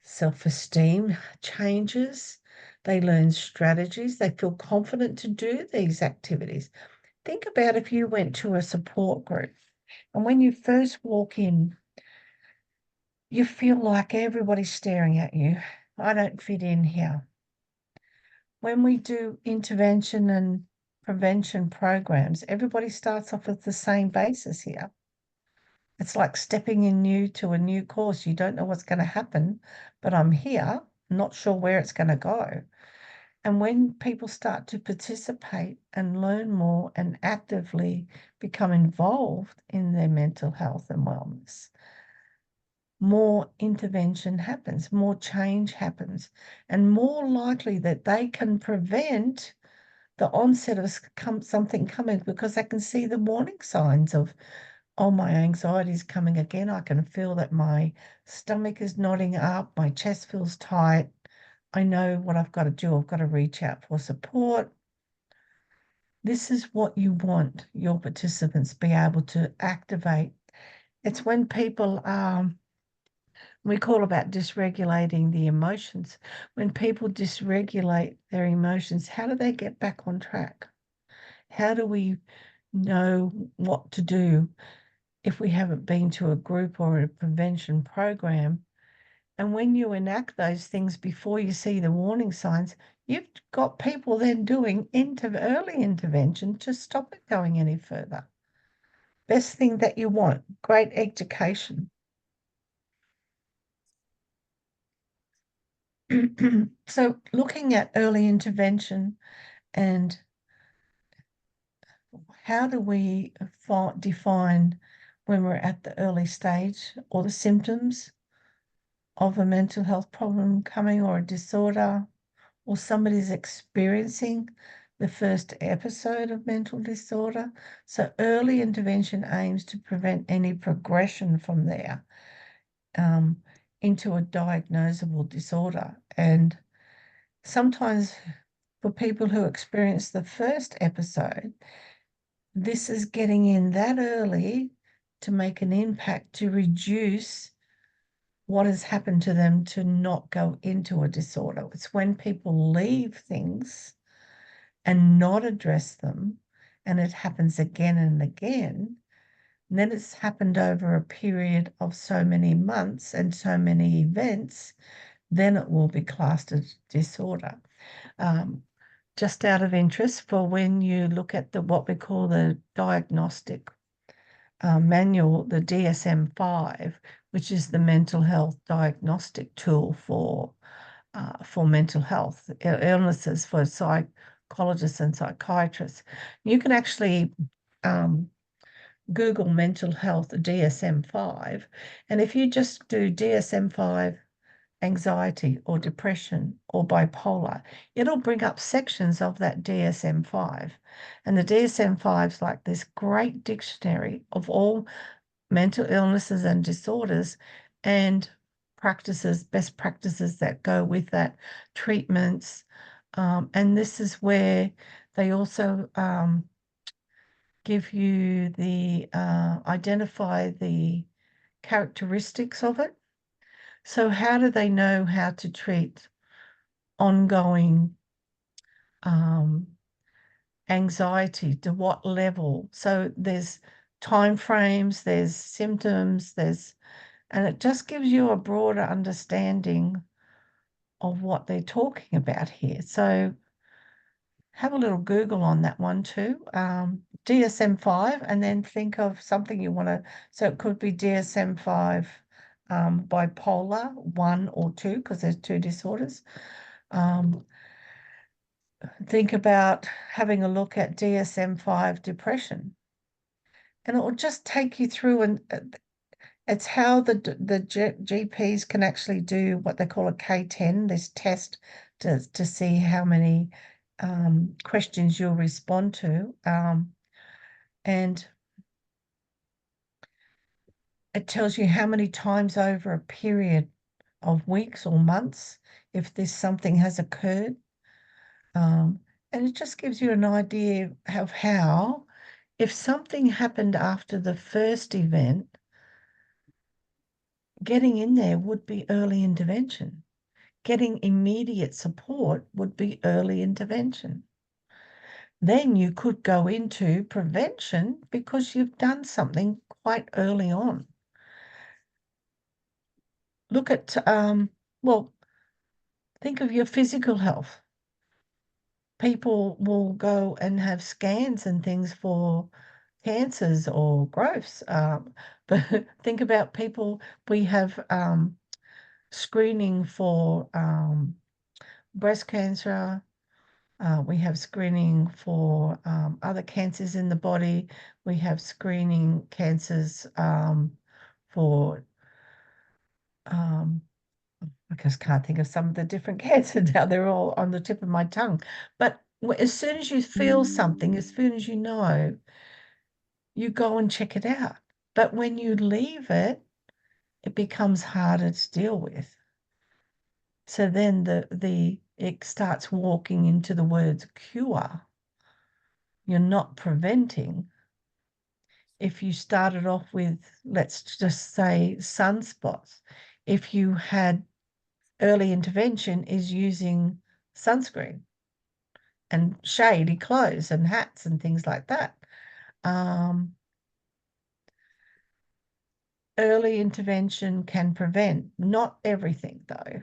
Speaker 1: self-esteem changes, they learn strategies, they feel confident to do these activities. Think about if you went to a support group, and when you first walk in, you feel like everybody's staring at you. I don't fit in here. When we do intervention and prevention programs, everybody starts off at the same basis here. It's like stepping in new to a new course. You don't know what's going to happen, but I'm here, not sure where it's going to go. And when people start to participate and learn more and actively become involved in their mental health and wellness, more intervention happens, more change happens, and more likely that they can prevent the onset of something coming, because they can see the warning signs of, oh, my anxiety is coming again. I can feel that my stomach is knotting up, my chest feels tight. I know what I've got to do. I've got to reach out for support. This is what you want your participants be able to activate. It's when people we call about dysregulating the emotions. When people dysregulate their emotions, how do they get back on track? How do we know what to do if we haven't been to a group or a prevention program? And when you enact those things before you see the warning signs, you've got people then doing early intervention to stop it going any further. Best thing that you want, great education. So looking at early intervention and how do we define when we're at the early stage or the symptoms of a mental health problem coming, or a disorder, or somebody's experiencing the first episode of mental disorder? So early intervention aims to prevent any progression from there into a diagnosable disorder. And sometimes for people who experience the first episode, this is getting in that early to make an impact to reduce what has happened to them to not go into a disorder. It's when people leave things and not address them, and it happens again and again, and then it's happened over a period of so many months and so many events, then it will be classed as disorder. Just out of interest, for when you look at what we call the diagnostic manual, the DSM-5, which is the mental health diagnostic tool for mental health illnesses for psychologists and psychiatrists, you can actually Google mental health DSM-5, and if you just do DSM-5 anxiety or depression or bipolar, it'll bring up sections of that DSM-5. And the DSM-5 is like this great dictionary of all mental illnesses and disorders and practices, best practices that go with that, treatments. And this is where they also give you the, identify the characteristics of it. So how do they know how to treat ongoing anxiety? To what level? So there's time frames, there's symptoms, and it just gives you a broader understanding of what they're talking about here. So have a little Google on that one too. DSM-5, and then think of something you want to, so it could be DSM-5 bipolar 1 or 2, because there's 2 disorders. Think about having a look at DSM-5 depression, and it will just take you through, and it's how the GPs can actually do what they call a K10, this test to see how many questions you'll respond to, and it tells you how many times over a period of weeks or months if this something has occurred. And it just gives you an idea of how, if something happened after the first event, getting in there would be early intervention. Getting immediate support would be early intervention. Then you could go into prevention because you've done something quite early on. Look at, well, think of your physical health. People will go and have scans and things for cancers or growths. But think about people, we have screening for breast cancer. We have screening for other cancers in the body. We have screening cancers for, I just can't think of some of the different cancers now. They're all on the tip of my tongue. But as soon as you feel something, as soon as you know, you go and check it out. But when you leave it, it becomes harder to deal with. So then it starts walking into the words cure. You're not preventing. If you started off with, let's just say, sunspots, if you had early intervention is using sunscreen and shady clothes and hats and things like that. Early intervention can prevent, not everything though,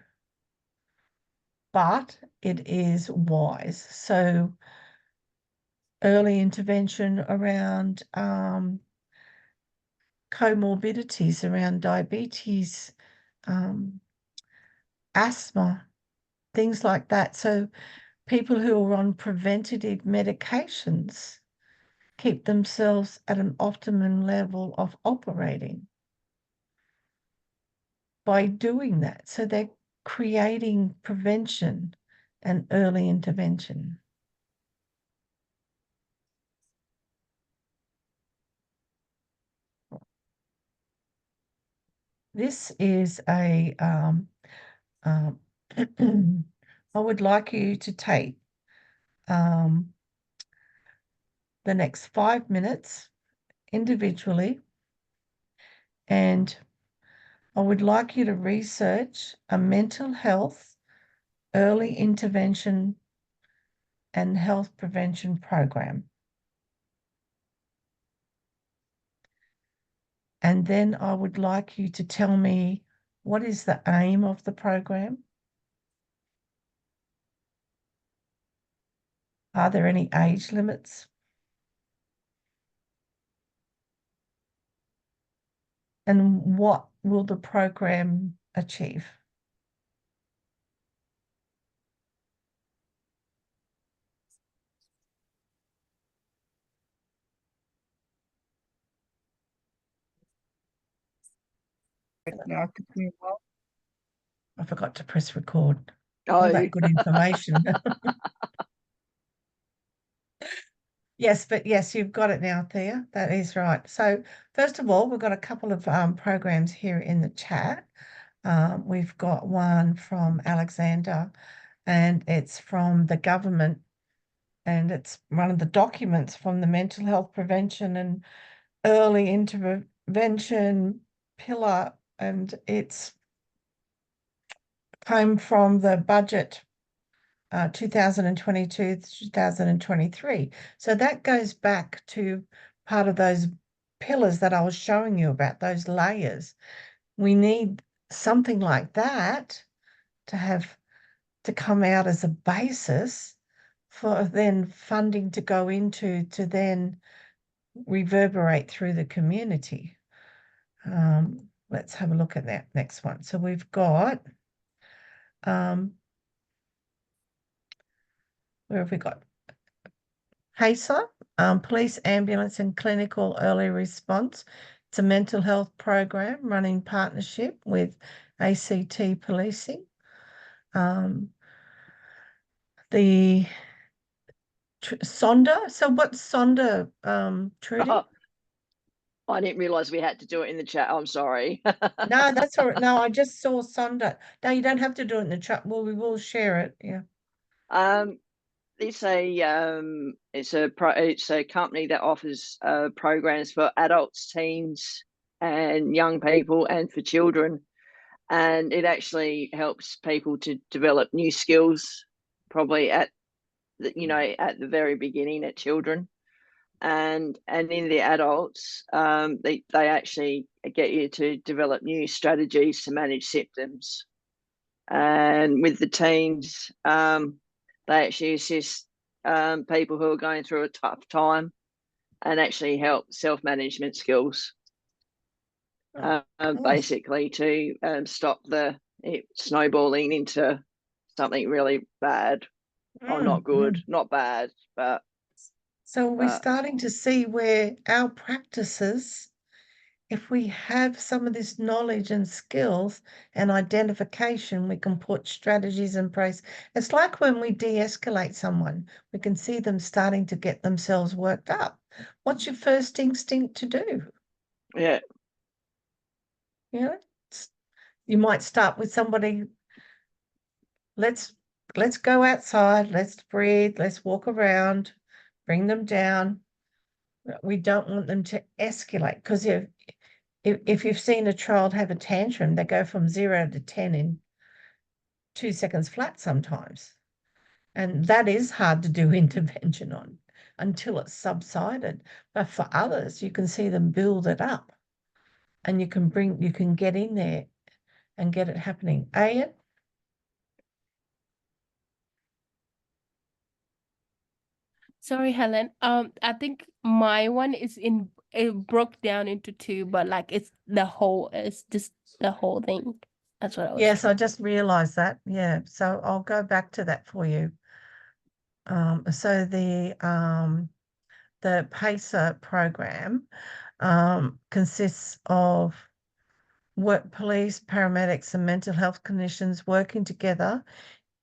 Speaker 1: but it is wise. So early intervention around comorbidities, around diabetes, asthma, things like that. So people who are on preventative medications keep themselves at an optimum level of operating by doing that. So they're creating prevention and early intervention. This is a, I would like you to take the next 5 minutes individually, and I would like you to research a mental health, early intervention, and health prevention program. And then I would like you to tell me what is the aim of the program? Are there any age limits? And what will the program achieve?
Speaker 10: Now it took me a while.
Speaker 1: I forgot to press record. All
Speaker 4: Oh,
Speaker 1: that good information. Yes, but yes, you've got it now, Thea. That is right. So first of all, we've got a couple of programs here in the chat. We've got one from Alexander, and it's from the government, and it's one of the documents from the mental health prevention and early intervention pillar, and it's come from the budget 2022 to 2023. So that goes back to part of those pillars that I was showing you about, those layers. We need something like that to come out as a basis for then funding to go into to then reverberate through the community. Let's have a look at that next one. So we've got where have we got? PACER, Police, Ambulance and Clinical Early Response. It's a mental health program run in partnership with ACT Policing. The Sonder. So what's Sonder, Trudy?
Speaker 4: Oh, I didn't realise we had to do it in the chat. I'm sorry.
Speaker 1: No, that's all right. No, I just saw Sonder. No, you don't have to do it in the chat. Well, we will share it. Yeah.
Speaker 4: It's a company that offers programs for adults, teens, and young people, and for children, and it actually helps people to develop new skills, probably at the very beginning at children, and in the adults, they actually get you to develop new strategies to manage symptoms, and with the teens, they actually assist people who are going through a tough time and actually help self-management skills, basically to stop it snowballing into something really bad, or not good, not bad, but.
Speaker 1: So we're starting to see where our practices, if we have some of this knowledge and skills and identification, we can put strategies in place. It's like when we de-escalate someone, we can see them starting to get themselves worked up. What's your first instinct to do?
Speaker 4: Yeah.
Speaker 1: You might start with somebody, let's go outside, let's breathe, let's walk around, bring them down. We don't want them to escalate, because if you've seen a child have a tantrum, they go from 0 to 10 in 2 seconds flat sometimes. And that is hard to do intervention on until it's subsided. But for others, you can see them build it up, and you can get in there and get it happening. Ayan?
Speaker 2: Sorry, Helen. I think my one it broke down into two, but like it's just the whole thing. That's what I was.
Speaker 1: Yes, I just realized that. Yeah. So I'll go back to that for you. So the the PACER program consists of work police, paramedics, and mental health clinicians working together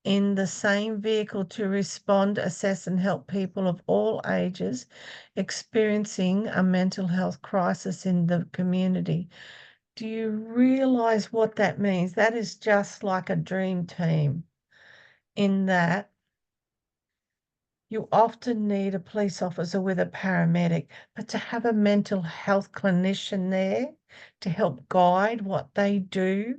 Speaker 1: in the same vehicle to respond, assess, and help people of all ages experiencing a mental health crisis in the community. Do you realize what that means? That is just like a dream team, in that you often need a police officer with a paramedic, but to have a mental health clinician there to help guide what they do,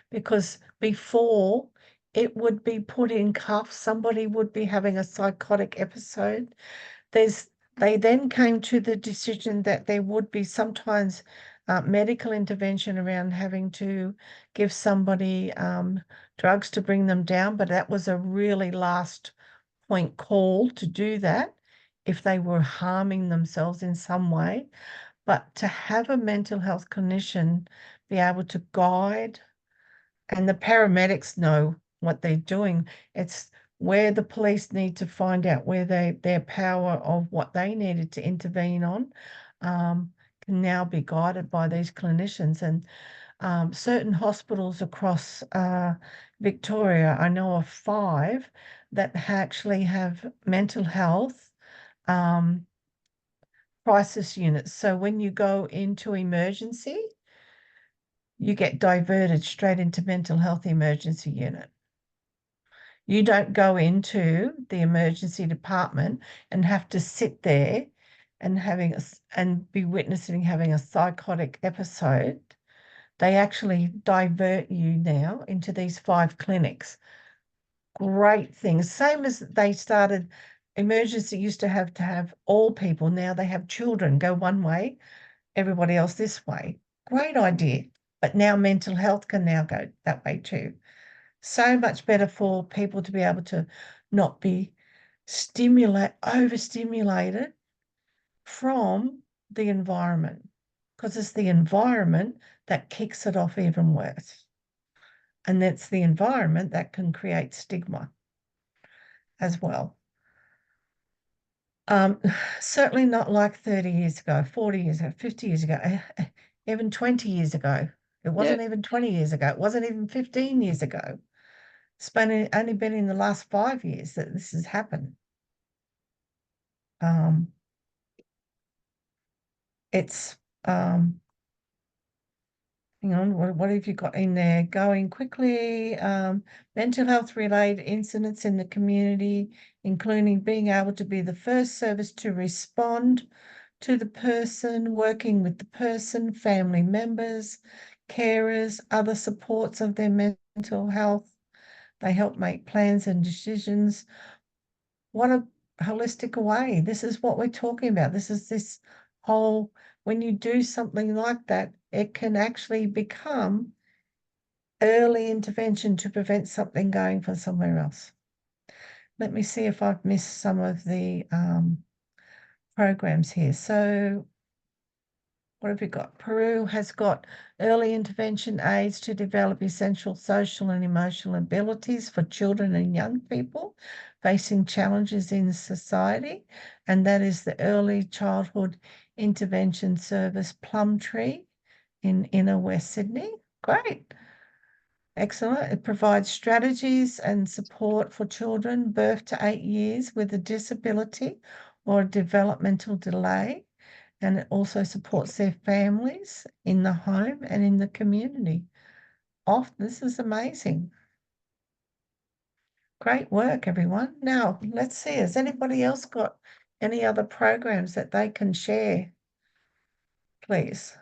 Speaker 1: because before it would be put in cuffs, somebody would be having a psychotic episode. They then came to the decision that there would be sometimes medical intervention around having to give somebody drugs to bring them down, but that was a really last point call to do that if they were harming themselves in some way. But to have a mental health clinician be able to guide, and the paramedics know what they're doing. It's where the police need to find out where their power of what they needed to intervene on can now be guided by these clinicians. And certain hospitals across Victoria, I know of 5 that actually have mental health crisis units. So when you go into emergency, you get diverted straight into mental health emergency unit. You don't go into the emergency department and have to sit there and be witnessing having a psychotic episode. They actually divert you now into these 5 clinics. Great things. Same as they started, emergency used to have all people. Now they have children go one way, everybody else this way. Great idea. But now mental health can now go that way too. So much better for people to be able to not be overstimulated from the environment, because it's the environment that kicks it off even worse. And that's the environment that can create stigma as well. Certainly not like 30 years ago, 40 years ago, 50 years ago, even 20 years ago. It wasn't even 20 years ago. It wasn't even 15 years ago. It's only been in the last 5 years that this has happened. It's hang on, what have you got in there? Going quickly, mental health related incidents in the community, including being able to be the first service to respond to the person, working with the person, family members, carers, other supports of their mental health. They help make plans and decisions. What a holistic way. This is what we're talking about. This is this whole, when you do something like that, it can actually become early intervention to prevent something going for somewhere else. Let me see if I've missed some of the programs here. So what have we got? Peru has got early intervention aids to develop essential social and emotional abilities for children and young people facing challenges in society. And that is the Early Childhood Intervention Service Plumtree in inner West Sydney. Great. Excellent. It provides strategies and support for children birth to 8 years with a disability or a developmental delay. And it also supports their families in the home and in the community. This is amazing. Great work, everyone. Now, let's see, has anybody else got any other programs that they can share, please?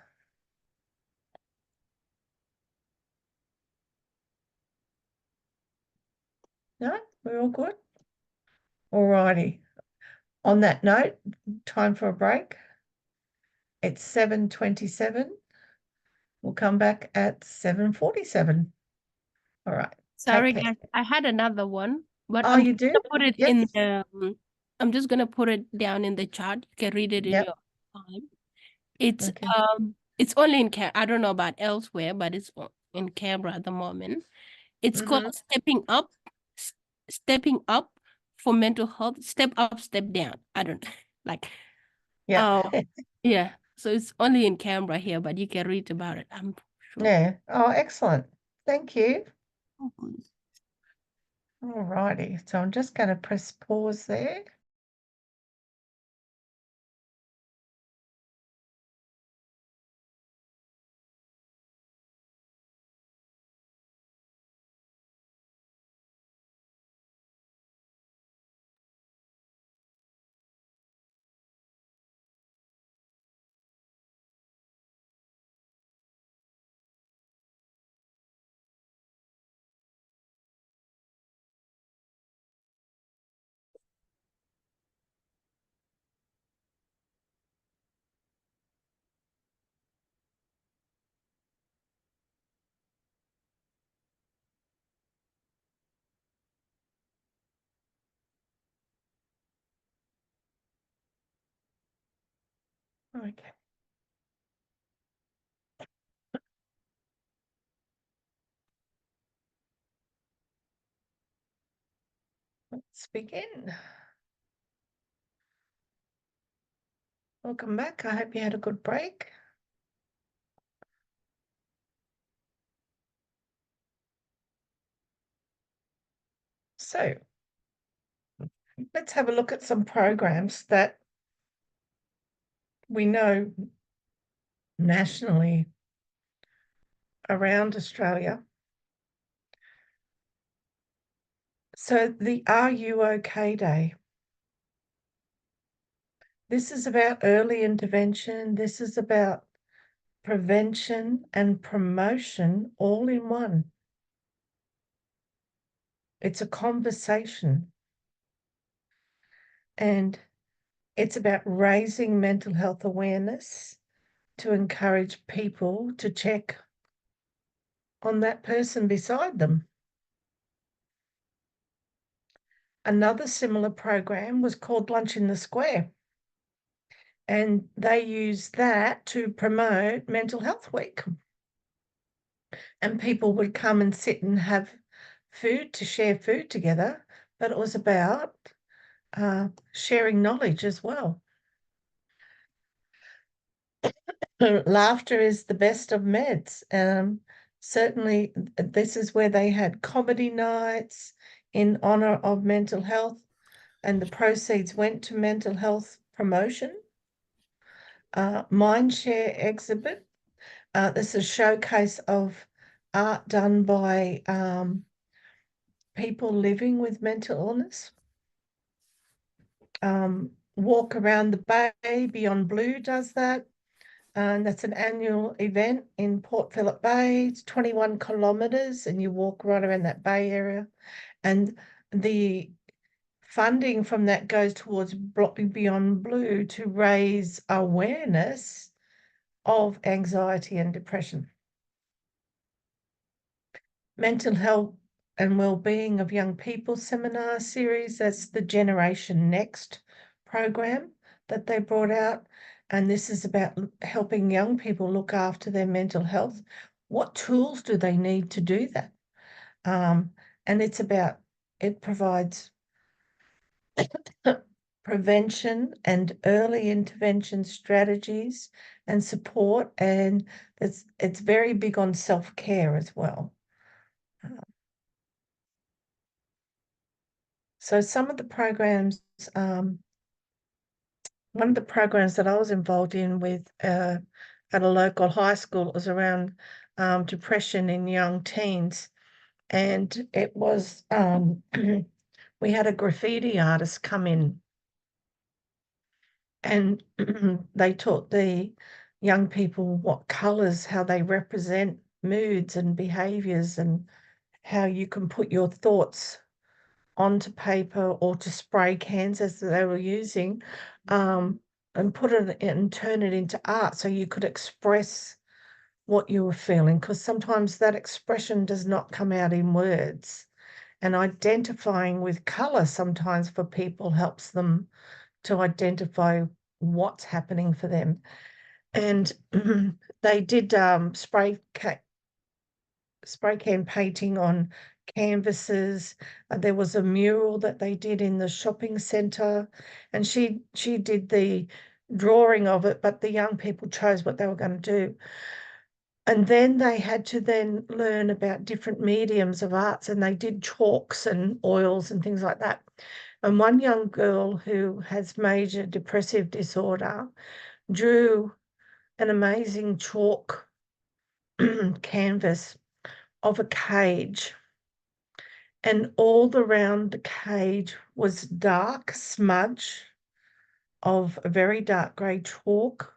Speaker 1: No, we're all good? All righty. On that note, time for a break. It's 7:27. We'll come back at 7:47. All right.
Speaker 2: Sorry,
Speaker 1: Take care.
Speaker 2: guys. I had another one, but
Speaker 1: Oh,
Speaker 2: I'm
Speaker 1: you
Speaker 2: just
Speaker 1: do?
Speaker 2: gonna put it in
Speaker 1: Yes.
Speaker 2: the. I'm just gonna put it down in the chat. You can read it in
Speaker 1: Yep.
Speaker 2: your time. It's
Speaker 1: Okay.
Speaker 2: it's only in Canberra. I don't know about elsewhere, but it's in Canberra at the moment. It's called Stepping Up, Stepping Up for Mental Health. Step up, step down. I don't like.
Speaker 1: Yeah.
Speaker 2: Yeah. So it's only in Canberra here, but you can read about it, I'm sure.
Speaker 1: Yeah. Oh, excellent. Thank you.
Speaker 2: Mhm.
Speaker 1: All righty. So I'm just going to press pause there. Okay. Let's begin. Welcome back. I hope you had a good break. So let's have a look at some programs that we know nationally around Australia. So the Are You OK Day. This is about early intervention. This is about prevention and promotion all in one. It's a conversation. And it's about raising mental health awareness to encourage people to check on that person beside them. Another similar program was called Lunch in the Square, and they used that to promote Mental Health Week. And people would come and sit and have food, to share food together, but it was about sharing knowledge as well. Laughter is the best of meds. Certainly, this is where they had comedy nights in honor of mental health, and the proceeds went to mental health promotion. Mindshare exhibit. This is a showcase of art done by people living with mental illness. Walk Around the Bay, Beyond Blue does that. And that's an annual event in Port Phillip Bay. It's 21 kilometres and you walk right around that bay area. And the funding from that goes towards Beyond Blue to raise awareness of anxiety and depression. Mental health and well-being of young people seminar series. That's the Generation Next program that they brought out. And this is about helping young people look after their mental health. What tools do they need to do that? And it provides prevention and early intervention strategies and support. And it's very big on self-care as well. So some of the programs, one of the programs that I was involved in with at a local high school was around depression in young teens. And it was, we had a graffiti artist come in and they taught the young people what colours, how they represent moods and behaviours and how you can put your thoughts onto paper or to spray cans as they were using, and put it and turn it into art so you could express what you were feeling, because sometimes that expression does not come out in words. And identifying with colour sometimes for people helps them to identify what's happening for them. And they did spray can painting on canvases. There was a mural that they did in the shopping centre, and she did the drawing of it, but the young people chose what they were going to do. And then they had to then learn about different mediums of arts, and they did chalks and oils and things like that. And one young girl who has major depressive disorder drew an amazing chalk canvas of a cage, and all around the cage was dark smudge of a very dark grey chalk.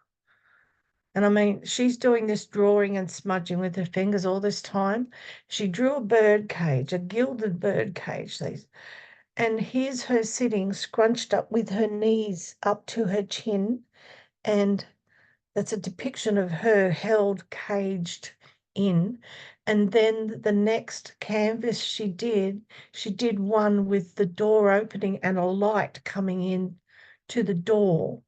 Speaker 1: And I mean, she's doing this drawing and smudging with her fingers all this time. She drew a bird cage, a gilded bird cage. And here's her sitting scrunched up with her knees up to her chin. And that's a depiction of her held caged in. And then the next canvas she did one with the door opening and a light coming in to the door.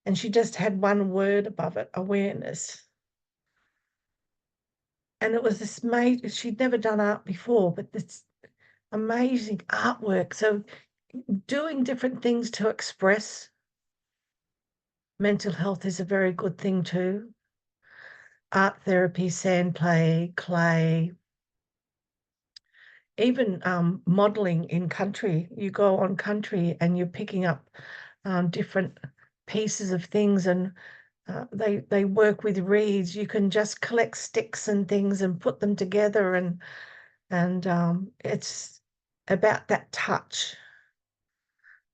Speaker 1: And she just had one word above it, awareness. And it was this she'd never done art before, but this amazing artwork. So doing different things to express mental health is a very good thing too. Art therapy, sand play, clay, even modeling in country. You go on country and you're picking up different pieces of things, and they work with reeds. You can just collect sticks and things and put them together, and it's about that touch.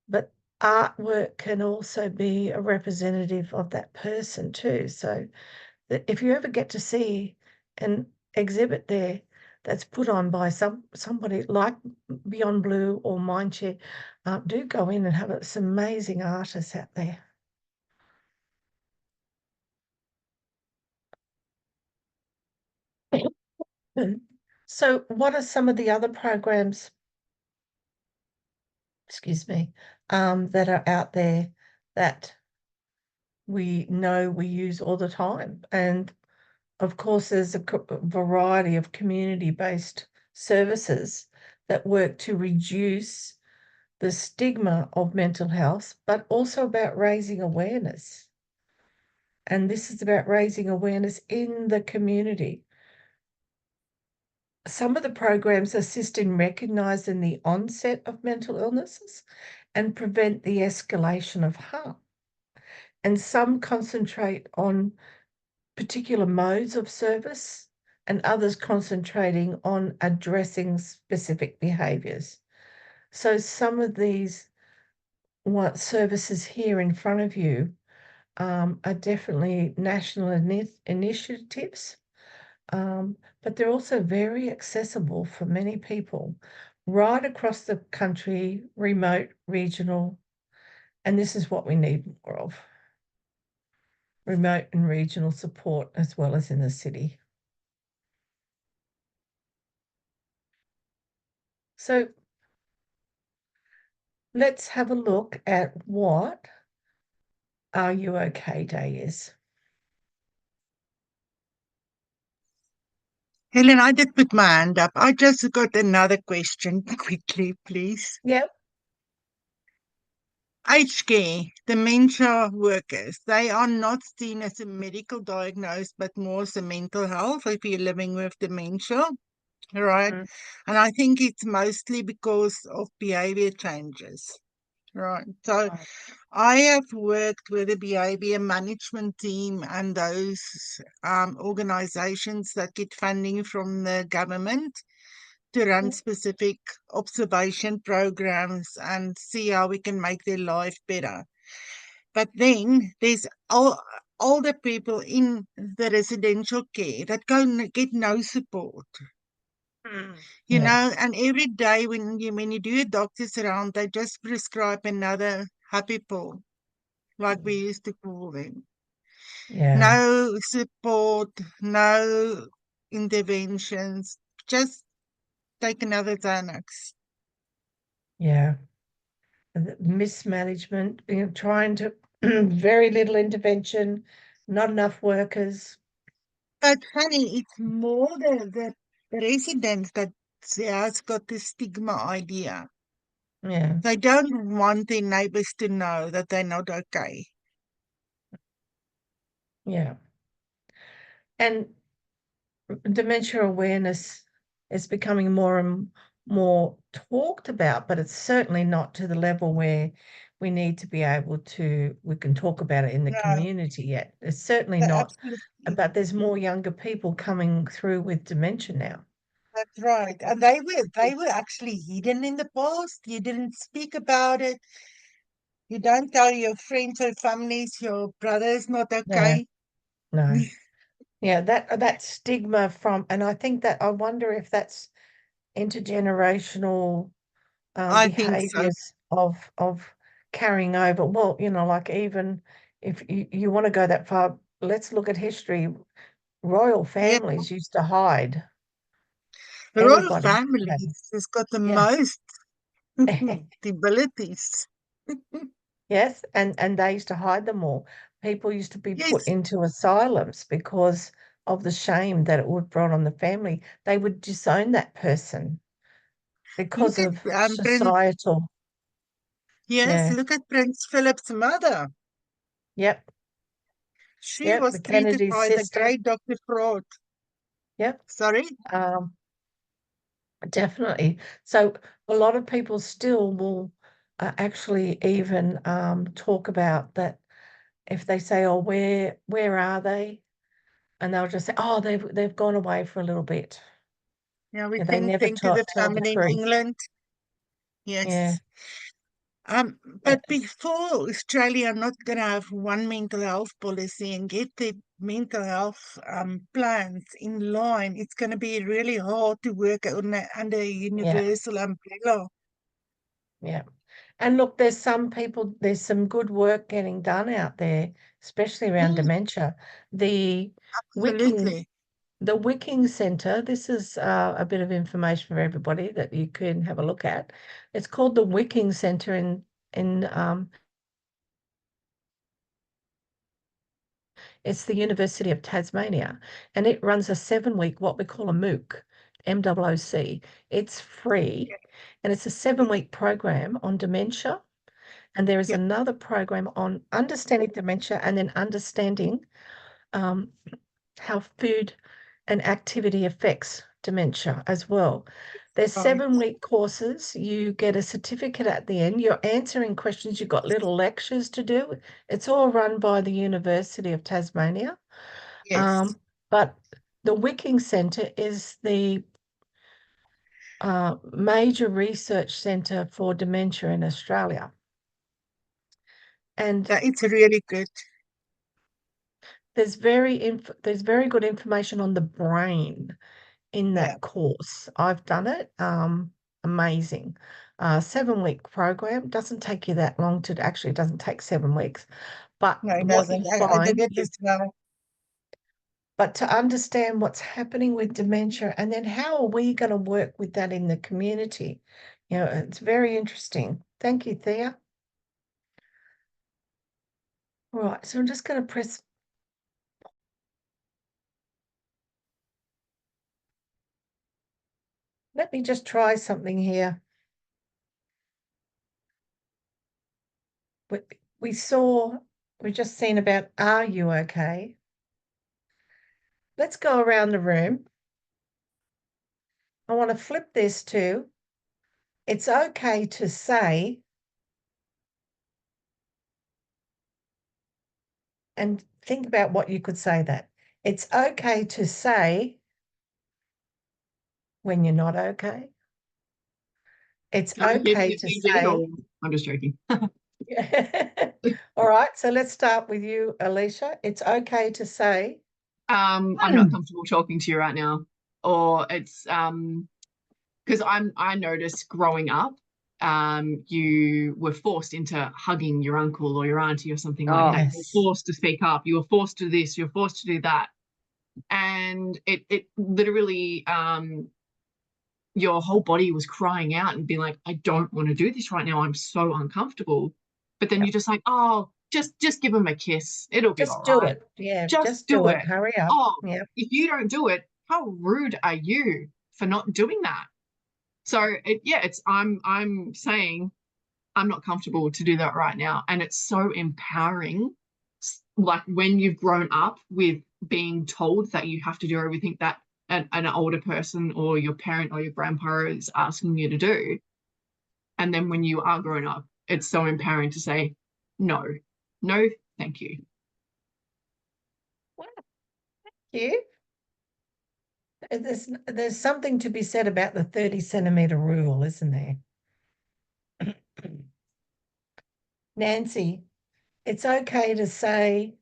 Speaker 1: But artwork can also be a representative of that person too. So if you ever get to see an exhibit there that's put on by somebody like Beyond Blue or Mindshare, do go in and have some amazing artists out there. So what are some of the other programs, excuse me, that are out there that we know we use all the time? And of course, there's a variety of community-based services that work to reduce the stigma of mental health, but also about raising awareness. And this is about raising awareness in the community. Some of the programs assist in recognizing the onset of mental illnesses and prevent the escalation of harm. And some concentrate on particular modes of service, and others concentrating on addressing specific behaviours. So some of these services here in front of you are definitely national initiatives, but they're also very accessible for many people right across the country, remote, regional, and this is what we need more of. Remote and regional support as well as in the city. So let's have a look at what Are You OK Day is.
Speaker 10: Helen, I did put my hand up. I just got another question quickly, please.
Speaker 1: Yep.
Speaker 10: Aged care, dementia workers, they are not seen as a medical diagnosis, but more as a mental health if you're living with dementia, right?
Speaker 1: Mm.
Speaker 10: And I think it's mostly because of behavior changes, right? So
Speaker 1: Right.
Speaker 10: I have worked with a behavior management team and those organizations that get funding from the government to run specific observation programs and see how we can make their life better. But then there's older people in the residential care that get no support. You
Speaker 1: Yeah.
Speaker 10: know, and every day when you do a doctor's around, they just prescribe another happy pill, like we used to call them.
Speaker 1: Yeah.
Speaker 10: No support, no interventions, just take another Xanax.
Speaker 1: Yeah. The mismanagement, trying to very little intervention, not enough workers.
Speaker 10: But honey, it's more the residents that has got the stigma idea.
Speaker 1: Yeah.
Speaker 10: They don't want their neighbors to know that they're not okay.
Speaker 1: Yeah. And dementia awareness is becoming more and more talked about, but it's certainly not to the level where we need to be able to, we can talk about it in the
Speaker 10: No,
Speaker 1: community yet. It's certainly not,
Speaker 10: absolutely.
Speaker 1: but there's more younger people coming through with dementia now.
Speaker 10: That's right. And they were actually hidden in the past. You didn't speak about it. You don't tell your friends or families your brother is not
Speaker 1: Yeah,
Speaker 10: okay.
Speaker 1: no. Yeah, that stigma from, and I think that I wonder if that's intergenerational
Speaker 10: I think so.
Speaker 1: behaviors of carrying over. Well, like even if you want to go that far, let's look at history. Royal
Speaker 10: Yeah,
Speaker 1: families used to hide.
Speaker 10: the royal
Speaker 1: Everybody
Speaker 10: family
Speaker 1: had.
Speaker 10: has got the
Speaker 1: Yeah.
Speaker 10: most abilities.
Speaker 1: Yes, and they used to hide them all. People used to be put
Speaker 10: Yes,
Speaker 1: into asylums because of the shame that it would brought on the family. They would disown that person because
Speaker 10: look at
Speaker 1: of
Speaker 10: Prince.
Speaker 1: societal.
Speaker 10: Yes,
Speaker 1: Yeah.
Speaker 10: look at Prince Philip's mother.
Speaker 1: Yep.
Speaker 10: She
Speaker 1: Yep.
Speaker 10: was
Speaker 1: The
Speaker 10: treated
Speaker 1: Kennedy's
Speaker 10: by the
Speaker 1: sister.
Speaker 10: great Dr. Fraud.
Speaker 1: Yep.
Speaker 10: Sorry?
Speaker 1: Um, Definitely. So a lot of people still will actually even talk about that if they say, "Oh, where are they?" And they'll just say, "Oh, they've gone away for a little bit."
Speaker 10: Yeah, we
Speaker 1: And they
Speaker 10: can
Speaker 1: never
Speaker 10: think to the
Speaker 1: tell the
Speaker 10: family in
Speaker 1: truth.
Speaker 10: England.
Speaker 1: Yeah.
Speaker 10: Yes. But before Australia are not going to have one mental health policy and get the mental health plans in line, it's going to be really hard to work under a
Speaker 1: Yeah.
Speaker 10: universal umbrella.
Speaker 1: Yeah. And look, there's some good work getting done out there, especially around dementia. The Wicking,
Speaker 10: Absolutely.
Speaker 1: the Wicking Centre, this is a bit of information for everybody that you can have a look at. It's called the Wicking Centre in it's the University of Tasmania, and it runs a 7-week, what we call a MOOC, MOOC. It's free, and it's a 7-week program on dementia. And there is
Speaker 10: Yeah.
Speaker 1: another program on understanding dementia and then understanding how food and activity affects dementia as well. There's
Speaker 10: Right.
Speaker 1: 7-week courses. You get a certificate at the end. You're answering questions. You've got little lectures to do. It's all run by the University of Tasmania.
Speaker 10: Yes.
Speaker 1: But the Wicking Centre is the major research centre for dementia in Australia. And
Speaker 10: It's really good.
Speaker 1: there's very good information on the brain in
Speaker 10: Yeah.
Speaker 1: that course. I've done it. Amazing. 7-week program doesn't take you that long to actually. It doesn't take 7 weeks, but
Speaker 10: No, it
Speaker 1: what you
Speaker 10: doesn't. I did
Speaker 1: find,
Speaker 10: it as well.
Speaker 1: but to understand what's happening with dementia, and then how are we going to work with that in the community? It's very interesting. Thank you, Thea. All right, so I'm just going to press. Let me just try something here. We've just seen about, are you okay? Let's go around the room. I want to flip this to, it's okay to say, and think about what you could say that. It's okay to say when you're not okay. It's okay to say.
Speaker 6: I'm just joking.
Speaker 1: All right, so let's start with you, Alicia. It's okay to say.
Speaker 6: I'm not comfortable talking to you right now, or it's because I noticed growing up, you were forced into hugging your uncle or your auntie or something like that. You were
Speaker 1: Yes.
Speaker 6: forced to speak up. You were forced to do this. You were forced to do that, and it literally your whole body was crying out and being like, I don't want to do this right now. I'm so uncomfortable. But then
Speaker 1: Yep.
Speaker 6: you're just like, oh, just give him a kiss. It'll be all
Speaker 1: Just do
Speaker 6: right.
Speaker 1: it. Yeah,
Speaker 6: Just
Speaker 1: just do
Speaker 6: do
Speaker 1: it.
Speaker 6: it.
Speaker 1: Hurry up.
Speaker 6: Oh,
Speaker 1: Yeah.
Speaker 6: if you don't do it, how rude are you for not doing that? So I'm saying I'm not comfortable to do that right now. And it's so empowering like when you've grown up with being told that you have to do everything that an older person or your parent or your grandpa is asking you to do. And then when you are grown up, it's so empowering to say, no, thank you.
Speaker 1: Wow, thank you. There's something to be said about the 30-centimeter rule, isn't there? Nancy, it's okay to say,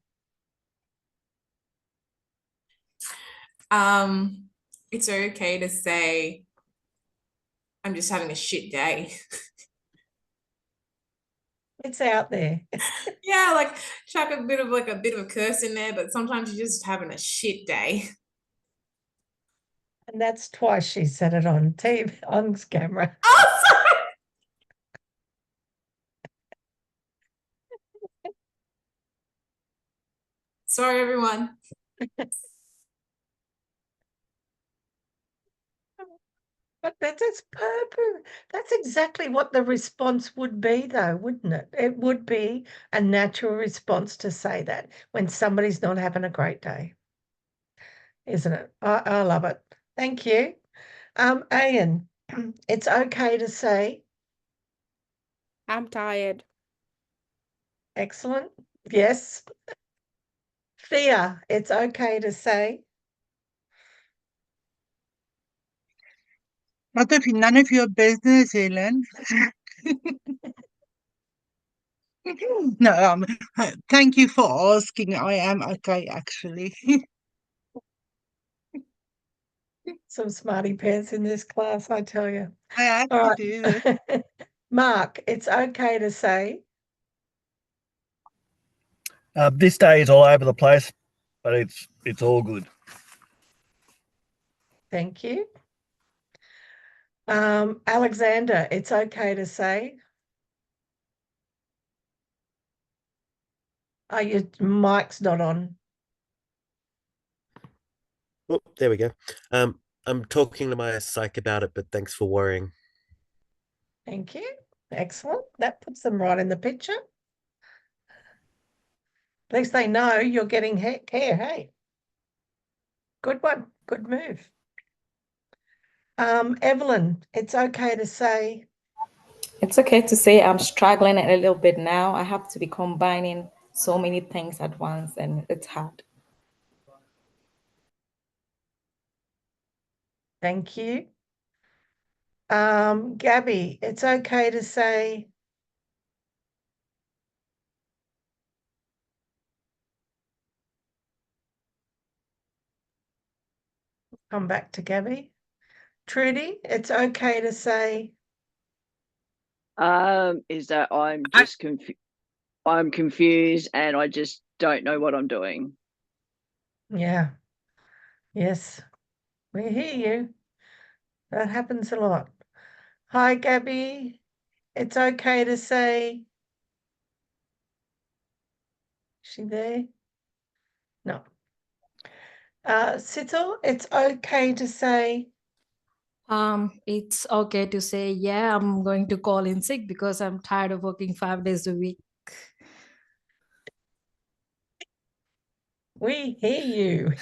Speaker 3: It's okay to say, I'm just having a shit day.
Speaker 1: it's out there.
Speaker 3: Yeah, like chuck a bit of a curse in there, but sometimes you're just having a shit day.
Speaker 1: And that's twice she said it on TV, on camera.
Speaker 3: Oh, sorry. Sorry, everyone.
Speaker 1: But that's perfect. That's exactly what the response would be, though, wouldn't it? It would be a natural response to say that when somebody's not having a great day, isn't it? I love it. Thank you. Ian, it's okay to say,
Speaker 2: I'm tired.
Speaker 1: excellent. Yes. Thea, it's okay to say,
Speaker 10: None of your business, Helen. No, thank you for asking. I am okay, actually.
Speaker 1: some smarty pants in this class, I tell you.
Speaker 10: I have
Speaker 1: All
Speaker 10: to do this.
Speaker 1: right. Mark, it's okay to say,
Speaker 7: This day is all over the place, but it's all good.
Speaker 1: thank you. Alexander, it's okay to say, oh, your mic's not on.
Speaker 11: Oh, there we go. I'm talking to my psych about it, but thanks for worrying.
Speaker 1: Thank you. Excellent. That puts them right in the picture. At least they know you're getting care, hey? Good one. Good move. Evelyn, it's okay to say,
Speaker 8: It's okay to say I'm struggling a little bit now. I have to be combining so many things at once, and it's hard.
Speaker 1: thank you. Gabby, it's okay to say, come back to Gabby. Trudy, it's okay to say,
Speaker 4: Is that I'm confused and I just don't know what I'm doing.
Speaker 1: yeah, yes, we hear you. That happens a lot. Hi, Gabby. It's okay to say, is she there? No. Sital, it's okay to say,
Speaker 9: It's okay to say, yeah, I'm going to call in sick because I'm tired of working 5 days a week.
Speaker 1: we hear you.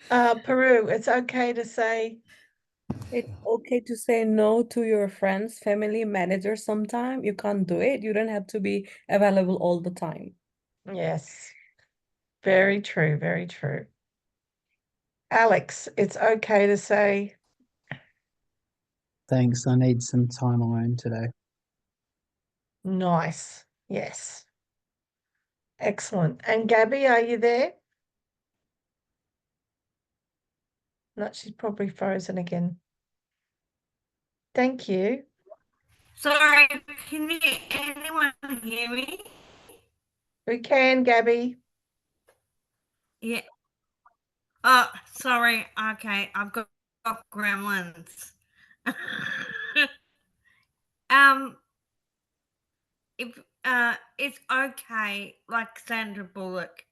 Speaker 1: Peru, it's okay to say,
Speaker 12: It's okay to say no to your friends, family, manager sometime. You can't do it. You don't have to be available all the time.
Speaker 1: yes, very true, very true. Alex, it's okay to say,
Speaker 5: Thanks. I need some time on my own today.
Speaker 1: nice, yes. Excellent. And Gabby, are you there? No, she's probably frozen again. Thank you.
Speaker 13: Sorry, can anyone hear me?
Speaker 1: We can, Gabby.
Speaker 13: Yeah. Oh, sorry. Okay, I've got gremlins. um, if it's okay, like Sandra Bullock,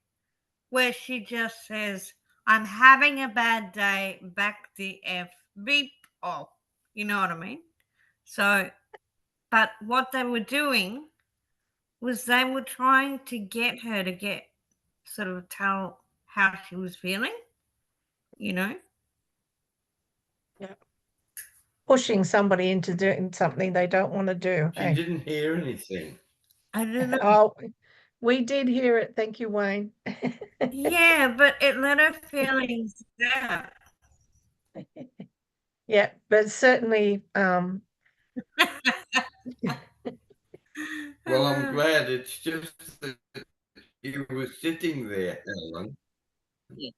Speaker 13: where she just says, "I'm having a bad day. Back the f beep off." You know what I mean? So, but what they were doing was they were trying to get her to sort of tell how she was feeling, you know?
Speaker 1: Yeah. Pushing somebody into doing something they don't want to do.
Speaker 14: She
Speaker 1: Hey?
Speaker 14: didn't hear anything.
Speaker 13: I don't know.
Speaker 1: Oh, we did hear it. Thank you, Wayne.
Speaker 13: Yeah, but it let her feelings out.
Speaker 1: Yeah, but certainly,
Speaker 14: Well, I'm glad. It's just that you were sitting there, Helen.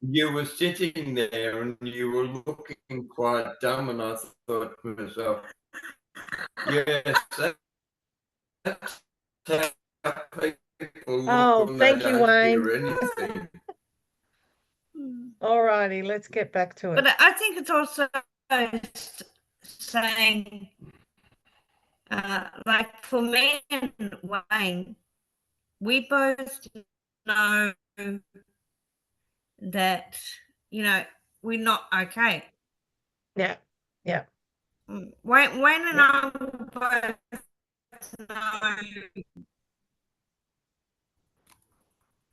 Speaker 14: You were sitting there and you were looking quite dumb, and I thought to myself, yes, that's how people look
Speaker 1: oh,
Speaker 14: when
Speaker 1: thank
Speaker 14: they
Speaker 1: you,
Speaker 14: don't
Speaker 1: Wayne.
Speaker 14: hear anything.
Speaker 1: All righty, let's get back to it.
Speaker 13: But I think it's also saying, like for me and Wayne, we both know that, you know, we're not okay.
Speaker 1: Yeah, yeah.
Speaker 13: Wayne and I both know.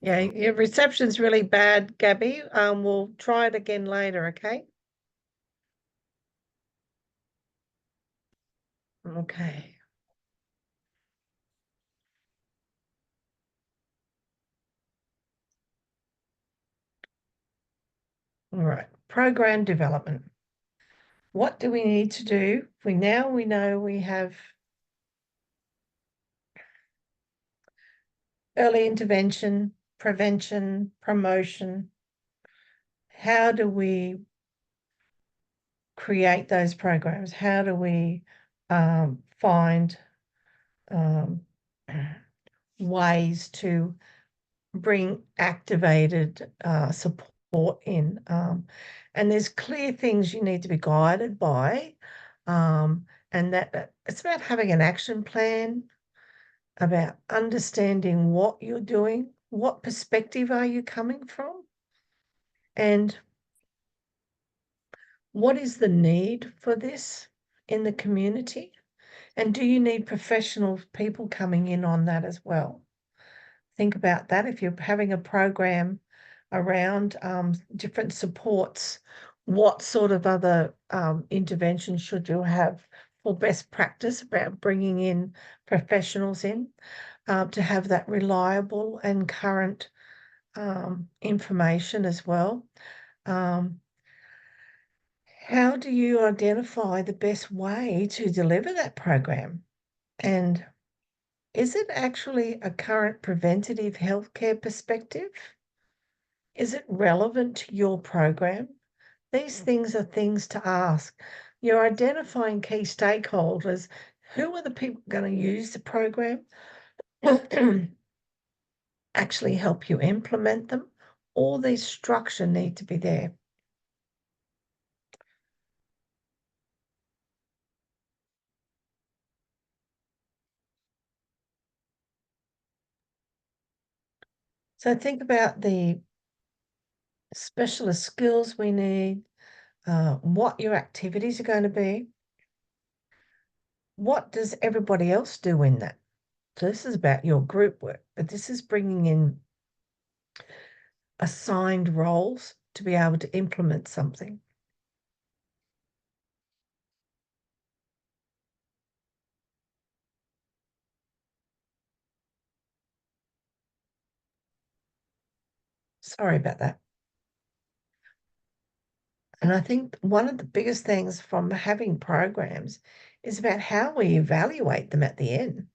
Speaker 1: Yeah, your reception's really bad, Gabby. We'll try it again later, okay? Okay. All right, program development. What do we need to do? We know we have early intervention, prevention, promotion. How do we create those programs? How do we find ways to bring activated support in? And there's clear things you need to be guided by, and that it's about having an action plan, about understanding what you're doing, what perspective are you coming from, and what is the need for this in the community? And do you need professional people coming in on that as well? Think about that. If you're having a program around different supports, what sort of other interventions should you have for best practice about bringing in professionals in to have that reliable and current information as well? How do you identify the best way to deliver that program? And is it actually a current preventative healthcare perspective? Is it relevant to your program? These things are things to ask. You're identifying key stakeholders. Who are the people going to use the program? Actually help you implement them. All these structure need to be there. So think about the specialist skills we need, what your activities are going to be. What does everybody else do in that? So this is about your group work, but this is bringing in assigned roles to be able to implement something. Sorry about that. And I think one of the biggest things from having programs is about how we evaluate them at the end.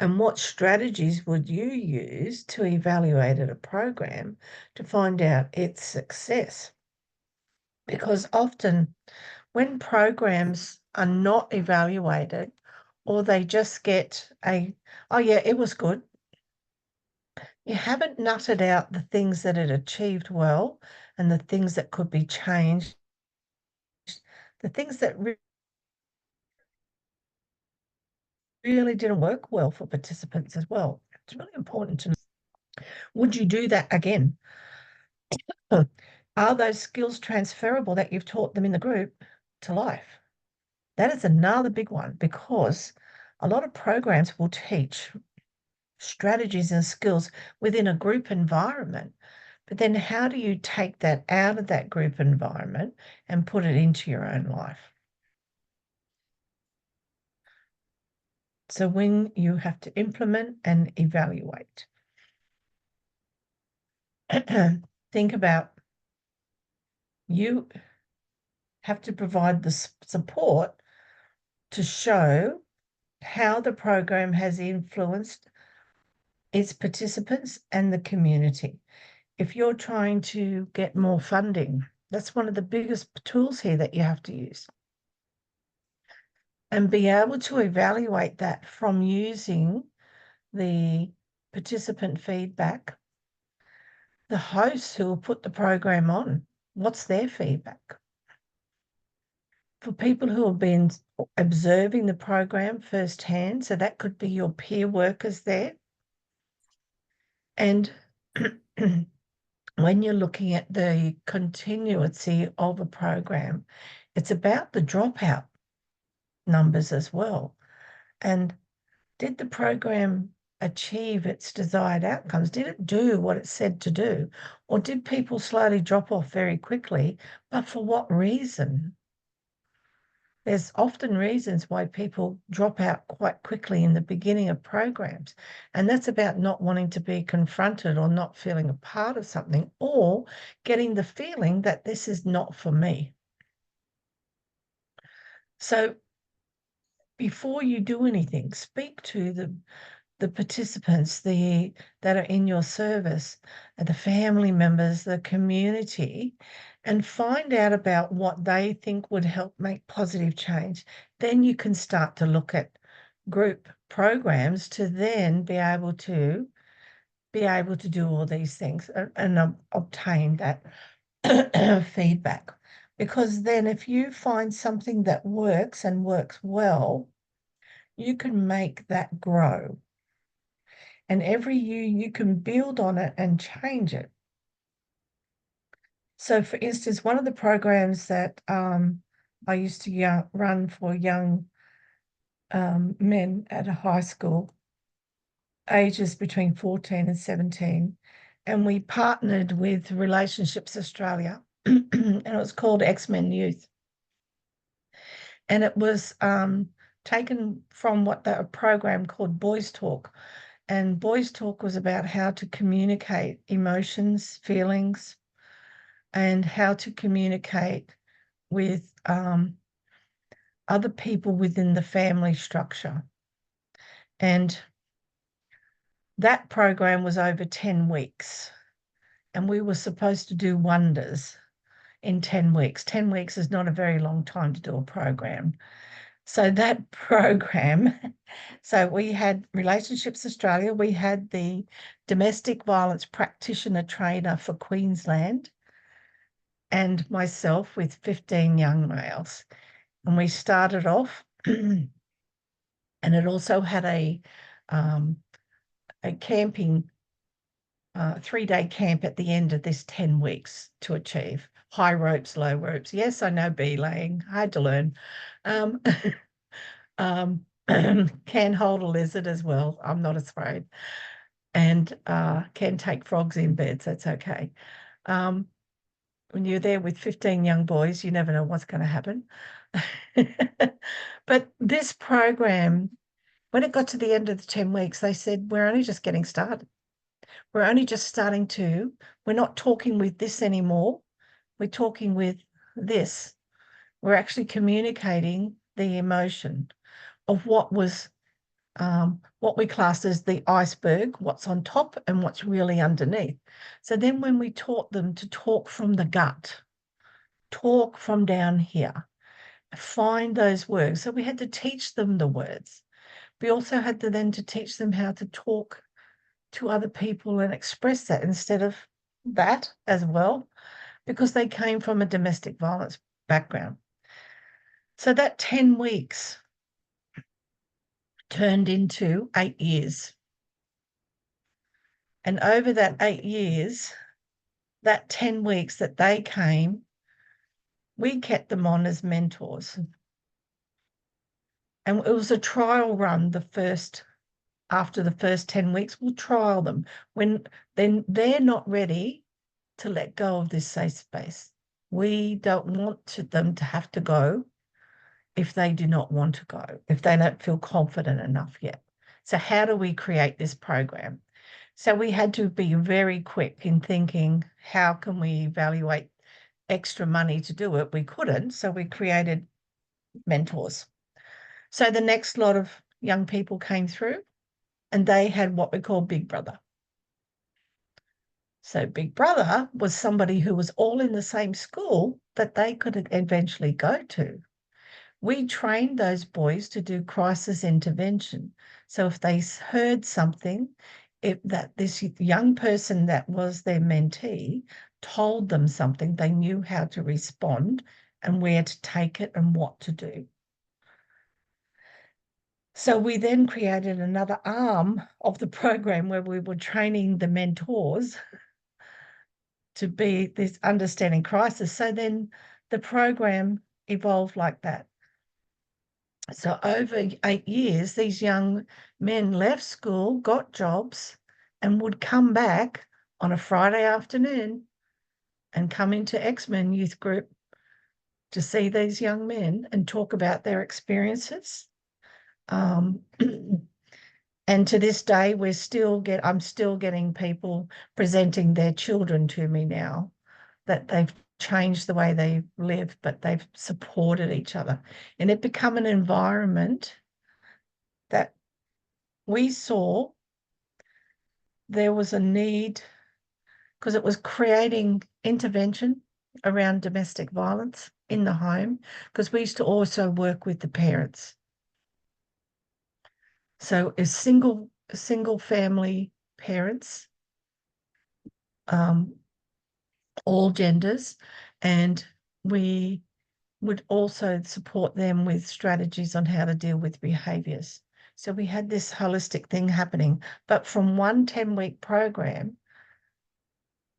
Speaker 1: And what strategies would you use to evaluate a program to find out its success? Because often when programs are not evaluated or they just get oh yeah, it was good, you haven't nutted out the things that it achieved well and the things that could be changed, the things that really didn't work well for participants as well. It's really important to know. Would you do that again? Are those skills transferable that you've taught them in the group to life? That is another big one, because a lot of programs will teach strategies and skills within a group environment. But then how do you take that out of that group environment and put it into your own life? So when you have to implement and evaluate, think about, you have to provide the support to show how the program has influenced its participants and the community. If you're trying to get more funding, that's one of the biggest tools here that you have to use. And be able to evaluate that from using the participant feedback, the hosts who will put the program on, what's their feedback? For people who have been observing the program firsthand, so that could be your peer workers there. And when you're looking at the continuity of a program, it's about the dropout numbers as well. And did the program achieve its desired outcomes? Did it do what it said to do? Or did people slowly drop off very quickly? But for what reason? There's often reasons why people drop out quite quickly in the beginning of programs. And that's about not wanting to be confronted or not feeling a part of something, or getting the feeling that this is not for me. So before you do anything, speak to the participants that are in your service, the family members, the community, and find out about what they think would help make positive change. Then you can start to look at group programs to then be able to do all these things and obtain that feedback. Because then if you find something that works and works well, you can make that grow. And every year you can build on it and change it. So for instance, one of the programs that I used to run for young men at a high school, ages between 14 and 17, and we partnered with Relationships Australia, and it was called X-Men Youth. And it was taken from a program called Boys Talk. And Boys Talk was about how to communicate emotions, feelings, and how to communicate with other people within the family structure. And that program was over 10 weeks. And we were supposed to do wonders in 10 weeks. 10 weeks is not a very long time to do a program. So that program, so we had Relationships Australia, we had the domestic violence practitioner trainer for Queensland, and myself with 15 young males. And we started off, and it also had a camping, 3-day camp at the end of this 10 weeks to achieve high ropes, low ropes. Yes, I know belaying, hard to learn. Can hold a lizard as well. I'm not afraid. And can take frogs in beds. That's okay. When you're there with 15 young boys, you never know what's going to happen. But this program, when it got to the end of the 10 weeks, they said, we're only just getting started. We're only just starting to, we're not talking with this anymore. We're talking with this. We're actually communicating the emotion of what was, what we classed as the iceberg, what's on top and what's really underneath. So then when we taught them to talk from the gut, talk from down here, find those words. So we had to teach them the words. We also had to then teach them how to talk to other people and express that instead of that as well, because they came from a domestic violence background. So that 10 weeks turned into 8 years. And over that 8 years, that 10 weeks that they came, we kept them on as mentors. And it was a trial run after the first 10 weeks, we'll trial them. When then they're not ready to let go of this safe space. We don't want them to have to go if they do not want to go, if they don't feel confident enough yet. So how do we create this program? So we had to be very quick in thinking, how can we evaluate extra money to do it? We couldn't, so we created mentors. So the next lot of young people came through and they had what we call Big Brother. So Big Brother was somebody who was all in the same school that they could eventually go to. We trained those boys to do crisis intervention. So if they heard something, that this young person that was their mentee told them something, they knew how to respond and where to take it and what to do. So we then created another arm of the program where we were training the mentors to be this understanding crisis. So then the program evolved like that. So over 8 years, these young men left school, got jobs, and would come back on a Friday afternoon and come into X-Men Youth Group to see these young men and talk about their experiences. And to this day, I'm still getting people presenting their children to me now, that they've changed the way they live, but they've supported each other. And it become an environment that we saw there was a need, because it was creating intervention around domestic violence in the home, because we used to also work with the parents. So as single family parents, all genders, and we would also support them with strategies on how to deal with behaviours. So we had this holistic thing happening, but from one 10-week program,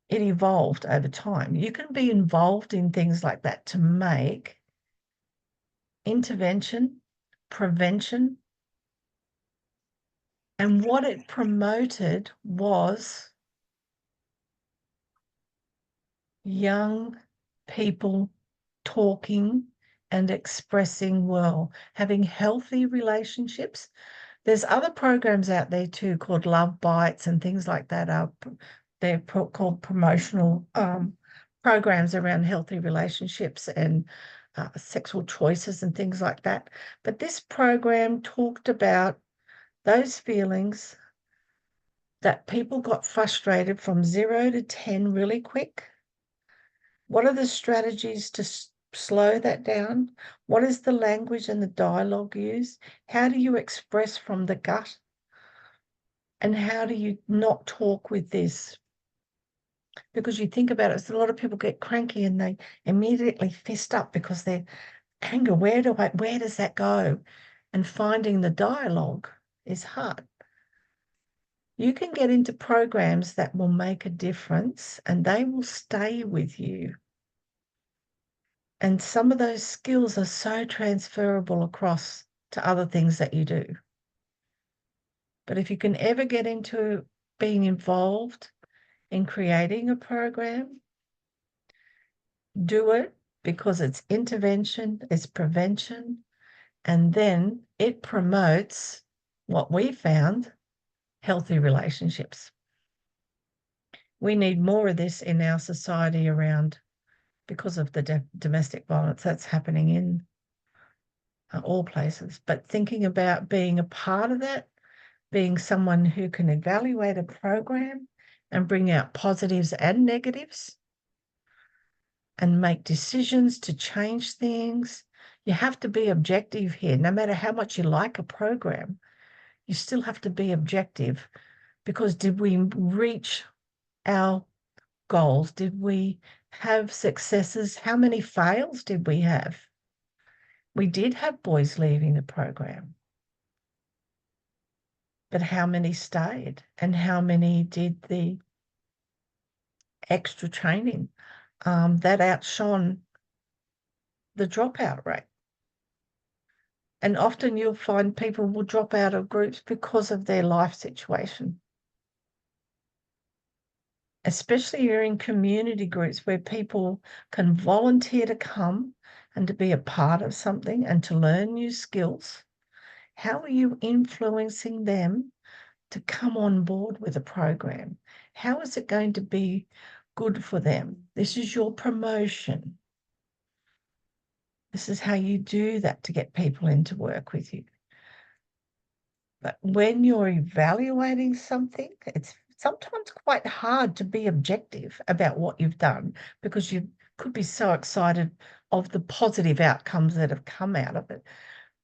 Speaker 1: it evolved over time. You can be involved in things like that to make intervention, prevention, and what it promoted was young people talking and expressing well, having healthy relationships. There's other programs out there too called Love Bites and things like that. They're called promotional programs around healthy relationships and sexual choices and things like that. But this program talked about those feelings that people got frustrated from 0 to 10 really quick. What are the strategies to slow that down? What is the language and the dialogue used? How do you express from the gut? And how do you not talk with this? Because you think about it, a lot of people get cranky and they immediately fist up because they're anger. Where does that go? And finding the dialogue is hard. You can get into programs that will make a difference and they will stay with you. And some of those skills are so transferable across to other things that you do. But if you can ever get into being involved in creating a program, do it, because it's intervention, it's prevention, and then it promotes what we found, healthy relationships. We need more of this in our society around, because of the domestic violence that's happening in all places. But thinking about being a part of that, being someone who can evaluate a program and bring out positives and negatives and make decisions to change things. You have to be objective here. No matter how much you like a program, you still have to be objective, because did we reach our goals? Did we have successes? How many fails did we have? We did have boys leaving the program, but how many stayed and how many did the extra training? That outshone the dropout rate. And often you'll find people will drop out of groups because of their life situation. Especially you're in community groups where people can volunteer to come and to be a part of something and to learn new skills. How are you influencing them to come on board with a program? How is it going to be good for them? This is your promotion. This is how you do that to get people in to work with you. But when you're evaluating something, it's sometimes quite hard to be objective about what you've done because you could be so excited of the positive outcomes that have come out of it,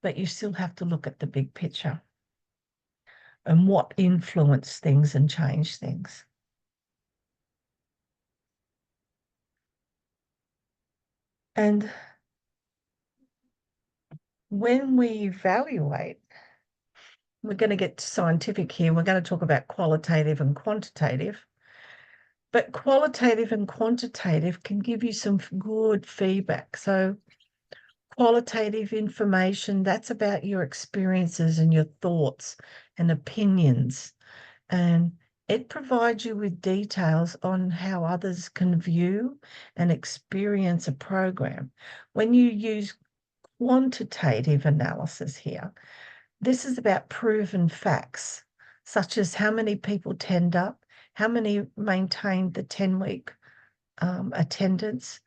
Speaker 1: but you still have to look at the big picture and what influenced things and changed things. And when we evaluate, we're going to get scientific here. We're going to talk about qualitative and quantitative. But qualitative and quantitative can give you some good feedback. So qualitative information, that's about your experiences and your thoughts and opinions. And it provides you with details on how others can view and experience a program. When you use quantitative analysis here, this is about proven facts, such as how many people turned up, how many maintained the 10-week attendance,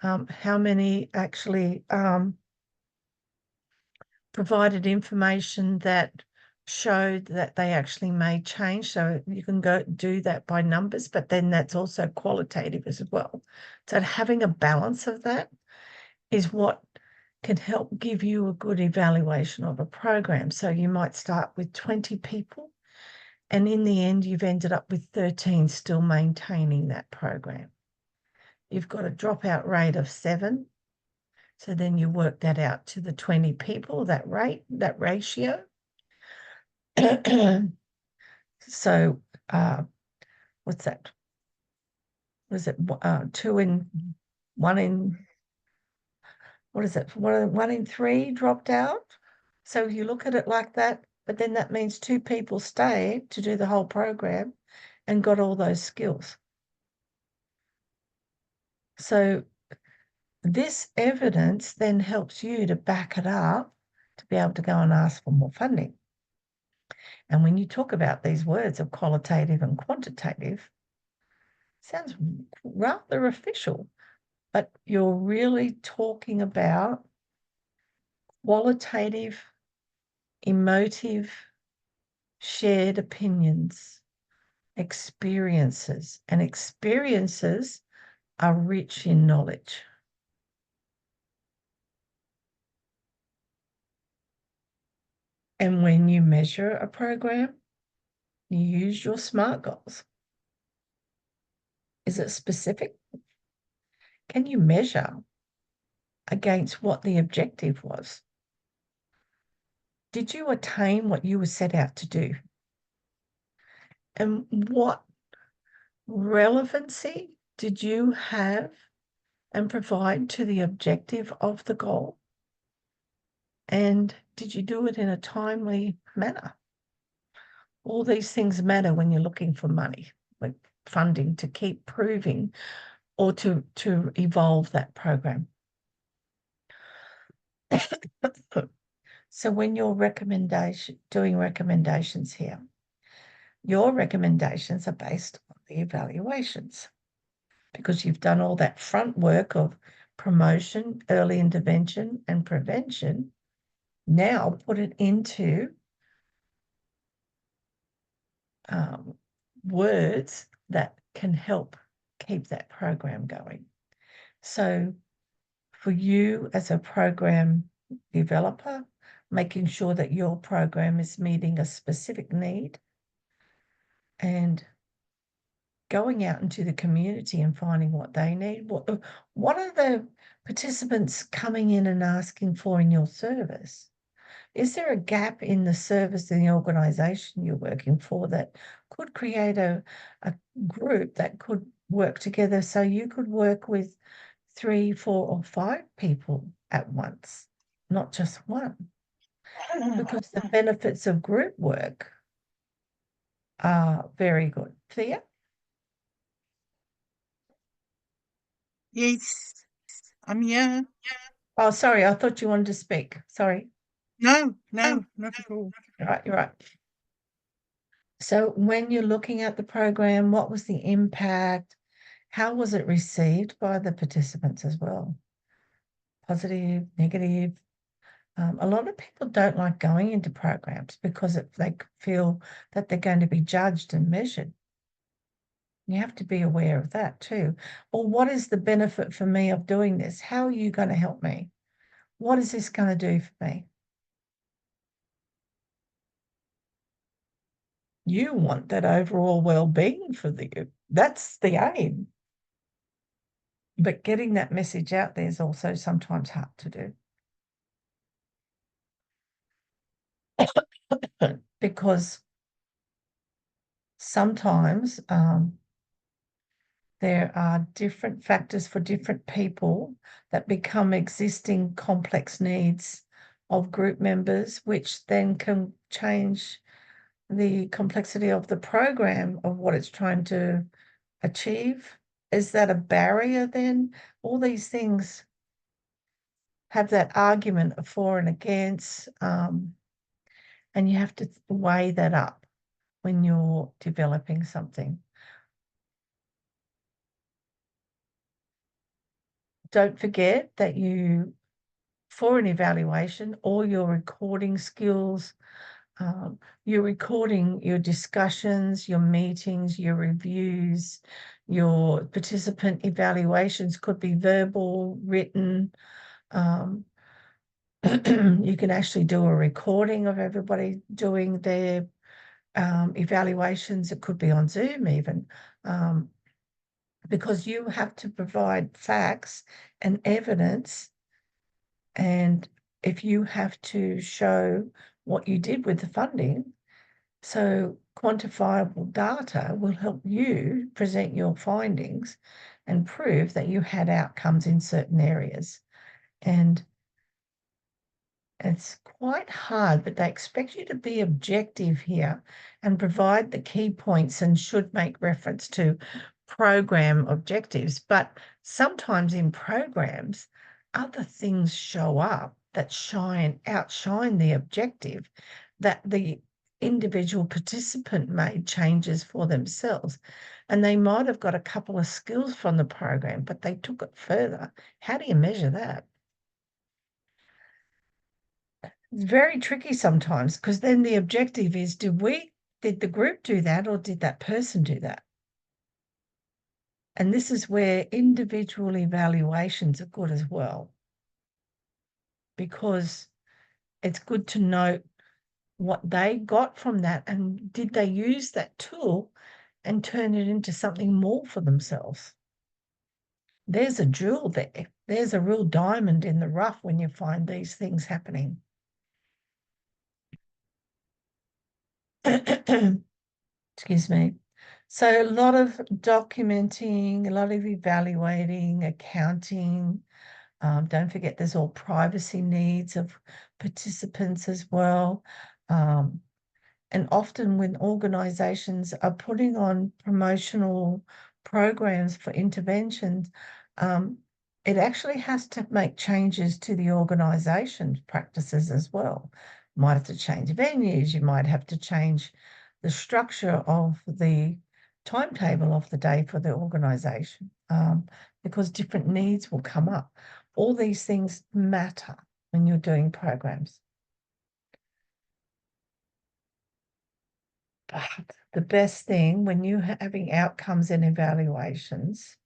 Speaker 1: how many actually provided information that showed that they actually made change. So you can go do that by numbers, but then that's also qualitative as well. So having a balance of that is what can help give you a good evaluation of a program. So you might start with 20 people, and in the end, you've ended up with 13 still maintaining that program. You've got a dropout rate of 7. So then you work that out to the 20 people, that rate, that ratio. So what's that? Was it 2 in 1 in, what is it? 1 in 3 dropped out. So you look at it like that, but then that means 2 people stay to do the whole program and got all those skills. So this evidence then helps you to back it up to be able to go and ask for more funding. And when you talk about these words of qualitative and quantitative, sounds rather official, but you're really talking about qualitative, emotive, shared opinions, experiences, and experiences are rich in knowledge. And when you measure a program, you use your SMART goals. Is it specific? Can you measure against what the objective was? Did you attain what you were set out to do? And what relevancy did you have and provide to the objective of the goal? And did you do it in a timely manner? All these things matter when you're looking for money, like funding to keep proving or to evolve that program. So when you're doing recommendations here, your recommendations are based on the evaluations because you've done all that front work of promotion, early intervention, and prevention. Now put it into words that can help keep that program going. So for you as a program developer, making sure that your program is meeting a specific need and going out into the community and finding what they need. What are the participants coming in and asking for in your service? Is there a gap in the service in the organisation you're working for that could create a group that could work together so you could work with 3, 4, or 5 people at once, not just one? because the benefits of group work are very good. Thea?
Speaker 10: Yes, I'm here.
Speaker 1: Oh, sorry, I thought you wanted to speak. Sorry.
Speaker 10: No, not at all.
Speaker 1: You're right. So when you're looking at the program, what was the impact? How was it received by the participants as well? Positive, negative? A lot of people don't like going into programs because they feel that they're going to be judged and measured. You have to be aware of that too. Or what is the benefit for me of doing this? How are you going to help me? What is this going to do for me? You want that overall well-being for you. That's the aim. But getting that message out there is also sometimes hard to do. Because sometimes there are different factors for different people that become existing complex needs of group members, which then can change the complexity of the program of what it's trying to achieve. Is that a barrier then? All these things have that argument of for and against, and you have to weigh that up when you're developing something. Don't forget that for an evaluation, all your recording skills, you're recording your discussions, your meetings, your reviews, your participant evaluations could be verbal, written. You can actually do a recording of everybody doing their evaluations. It could be on Zoom even, because you have to provide facts and evidence. And if you have to show what you did with the funding, so quantifiable data will help you present your findings and prove that you had outcomes in certain areas. And it's quite hard, but they expect you to be objective here and provide the key points and should make reference to program objectives. But sometimes in programs, other things show up that outshine the objective, that the individual participant made changes for themselves. And they might have got a couple of skills from the program, but they took it further. How do you measure that? It's very tricky sometimes, because then the objective is, did the group do that, or did that person do that? And this is where individual evaluations are good as well, because it's good to note what they got from that, and did they use that tool and turn it into something more for themselves? There's a jewel there. There's a real diamond in the rough when you find these things happening. Excuse me. So a lot of documenting, a lot of evaluating, accounting. Don't forget there's all privacy needs of participants as well. And often when organisations are putting on promotional programs for interventions, it actually has to make changes to the organisation's practices as well. You might have to change venues, you might have to change the structure of the timetable of the day for the organisation, because different needs will come up. All these things matter when you're doing programs. But the best thing when you're having outcomes and evaluations,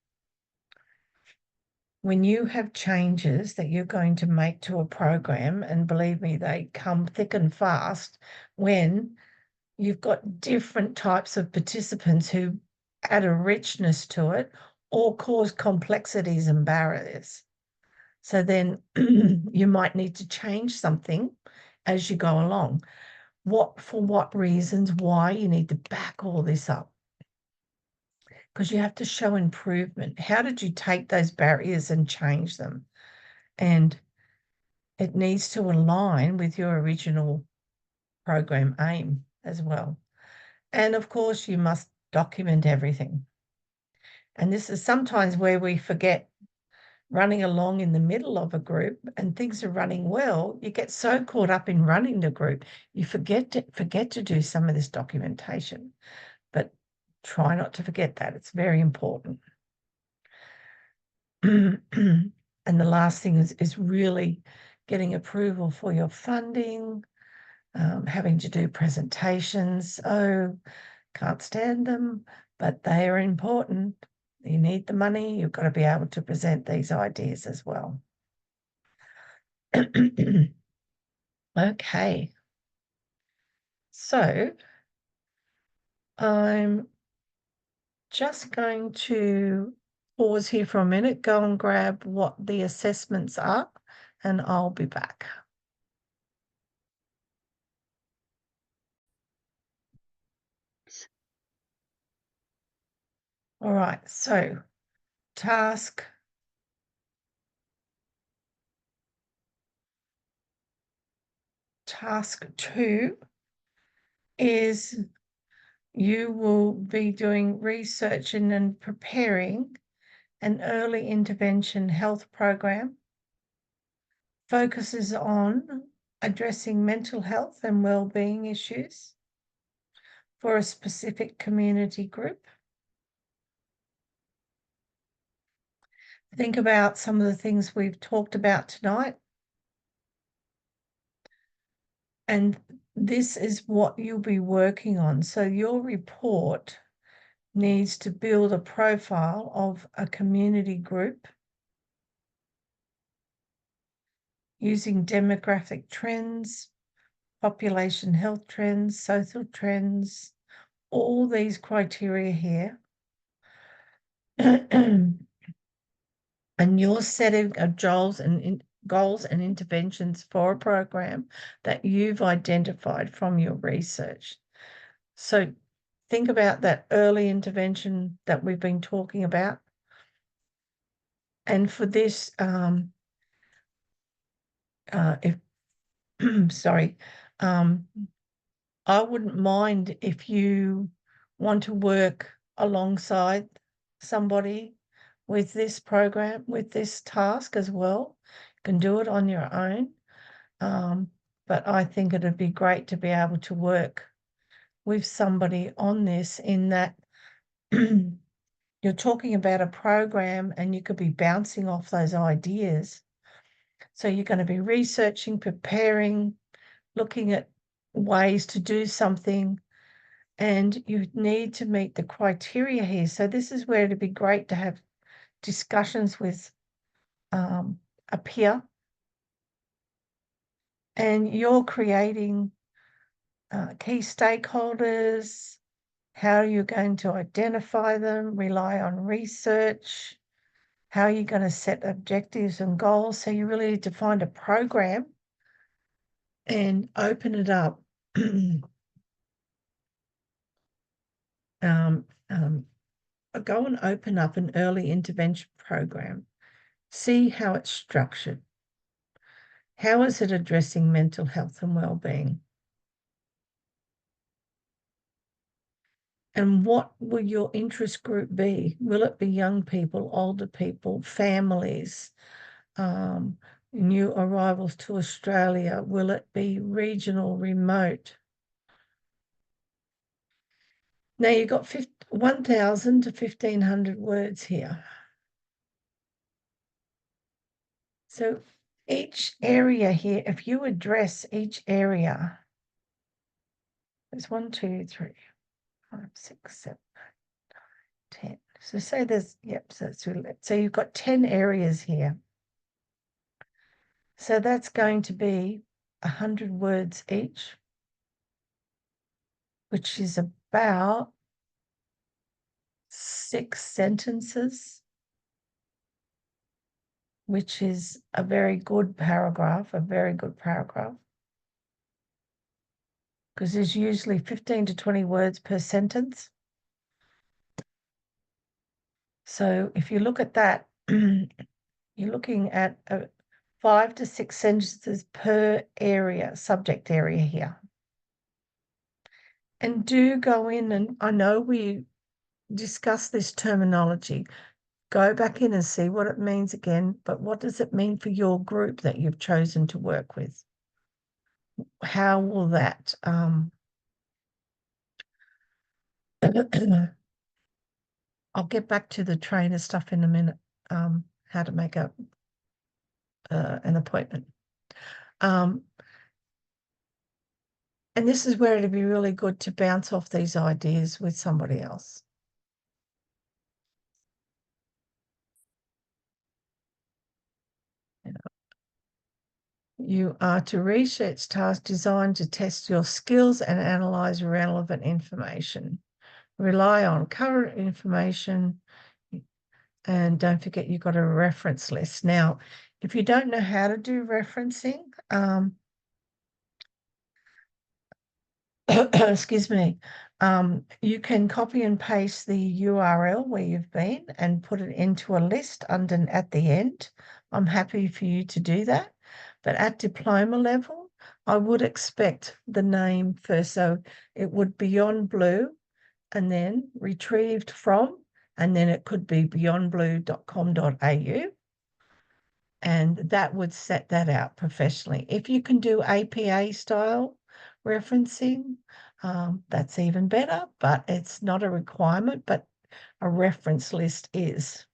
Speaker 1: when you have changes that you're going to make to a program, and believe me, they come thick and fast when you've got different types of participants who add a richness to it or cause complexities and barriers. So then you might need to change something as you go along. For what reasons, why you need to back all this up. Because you have to show improvement. How did you take those barriers and change them? And it needs to align with your original program aim as well. And of course, you must document everything. And this is sometimes where we forget, running along in the middle of a group and things are running well. You get so caught up in running the group, you forget to do some of this documentation. But try not to forget that. It's very important. And the last thing is really getting approval for your funding, having to do presentations. Oh, can't stand them, but they are important. You need the money. You've got to be able to present these ideas as well. Okay. So I'm just going to pause here for a minute, go and grab what the assessments are, and I'll be back. All right, so task Task 2 is you will be doing research and preparing an early intervention health program. Focuses on addressing mental health and well-being issues for a specific community group. Think about some of the things we've talked about tonight. And this is what you'll be working on. So your report needs to build a profile of a community group using demographic trends, population health trends, social trends, all these criteria here. And you're setting goals and interventions for a program that you've identified from your research. So think about that early intervention that we've been talking about. And for this, I wouldn't mind if you want to work alongside somebody with this program, with this task as well. You can do it on your own. But I think it'd be great to be able to work with somebody on this, in that you're talking about a program and you could be bouncing off those ideas. So you're going to be researching, preparing, looking at ways to do something, and you need to meet the criteria here. So this is where it'd be great to have discussions with a peer, and you're creating key stakeholders, how you're going to identify them, rely on research, how you're going to set objectives and goals. So you really need to find a program and open it up. Go and open up an early intervention program. See how it's structured. How is it addressing mental health and well-being? And what will your interest group be? Will it be young people, older people, families, new arrivals to Australia? Will it be regional, remote? Now you've got 1,000 to 1,500 words here. So each area here, if you address each area, there's 1, 2, 3, 5, 6, 7, 8, 9, 10. So say there's, yep, so that's really, so you've got 10 areas here. So that's going to be 100 words each, which is about 6 sentences, which is a very good paragraph, because there's usually 15 to 20 words per sentence. So if you look at that, you're looking at 5 to 6 sentences per area, subject area here. And do go in, and I know we discussed this terminology. Go back in and see what it means again, but what does it mean for your group that you've chosen to work with? How will that I'll get back to the trainer stuff in a minute, how to make an appointment. And this is where it'd be really good to bounce off these ideas with somebody else. You are to research tasks designed to test your skills and analyze relevant information. Rely on current information, and don't forget you've got a reference list. Now, if you don't know how to do referencing, excuse me, you can copy and paste the URL where you've been and put it into a list at the end. I'm happy for you to do that. But at diploma level, I would expect the name first. So it would Beyond Blue and then retrieved from, and then it could be beyondblue.com.au. And that would set that out professionally. If you can do APA style referencing, that's even better, but it's not a requirement, but a reference list is.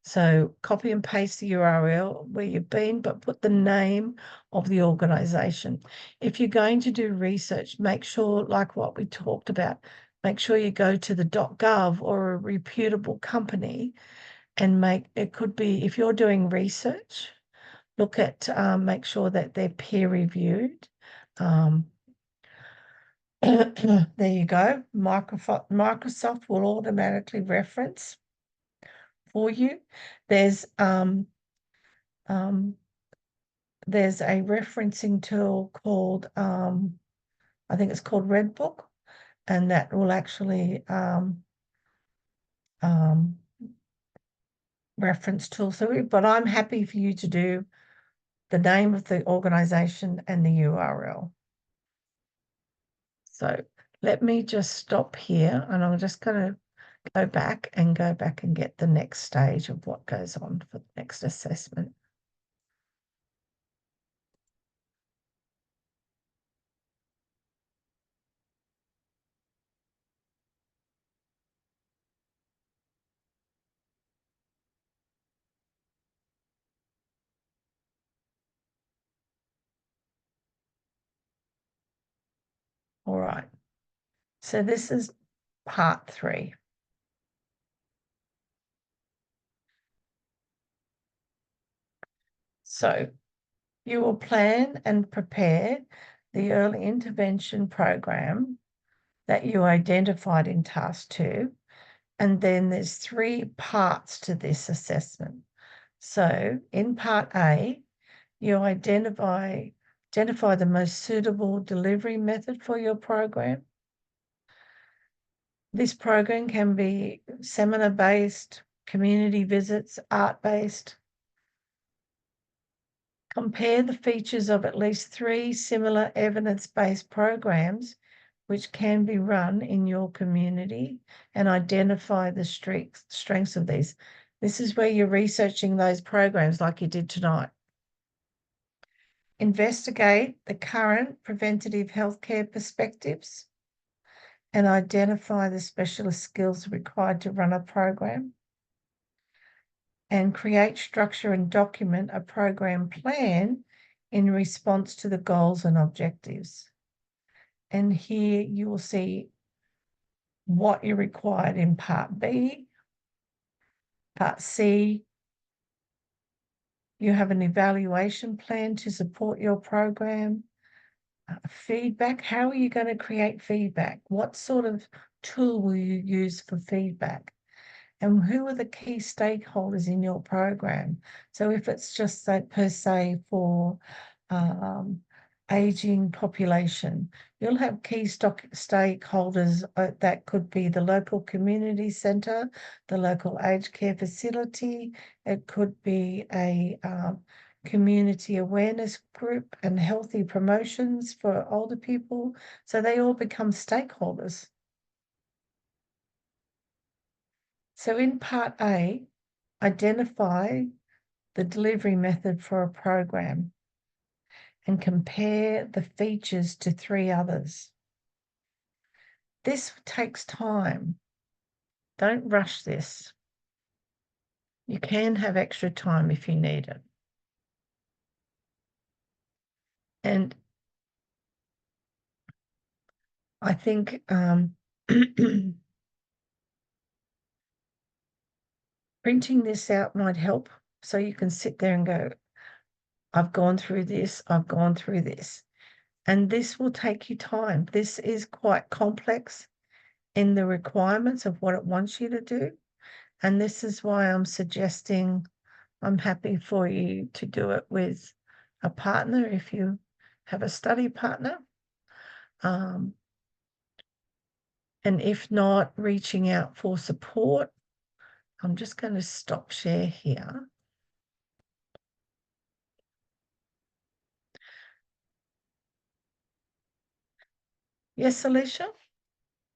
Speaker 1: So copy and paste the URL where you've been, but put the name of the organization. If you're going to do research, make sure, like what we talked about, make sure you go to the .gov or a reputable company and it could be, if you're doing research, look at, make sure that they're peer reviewed. There you go. Microsoft will automatically reference for you. There's a referencing tool called, I think it's called Redbook, and that will actually reference tool. So, but I'm happy for you to do the name of the organization and the URL. So let me just stop here, and I'm just going to go back and get the next stage of what goes on for the next assessment. All right. So this is part 3. So you will plan and prepare the early intervention program that you identified in task 2. And then there's 3 parts to this assessment. So in part A, you identify the most suitable delivery method for your program. This program can be seminar-based, community visits, art-based. Compare the features of at least 3 similar evidence-based programs which can be run in your community and identify the strengths of these. This is where you're researching those programs like you did tonight. Investigate the current preventative healthcare perspectives and identify the specialist skills required to run a program. And create, structure, and document a program plan in response to the goals and objectives. And here you will see what you required in part B. Part C, you have an evaluation plan to support your program. Feedback, how are you going to create feedback? What sort of tool will you use for feedback? And who are the key stakeholders in your program? So if it's just per se for aging population, you'll have key stakeholders that could be the local community centre, the local aged care facility. It could be a community awareness group, and healthy promotions for older people. So they all become stakeholders. So in part A, identify the delivery method for a program and compare the features to 3 others. This takes time. Don't rush this. You can have extra time if you need it. And I think printing this out might help, so you can sit there and go, I've gone through this, I've gone through this. And this will take you time. This is quite complex in the requirements of what it wants you to do. And this is why I'm suggesting, I'm happy for you to do it with a partner if you have a study partner. And if not, reaching out for support. I'm just going to stop share here. Yes, Alicia?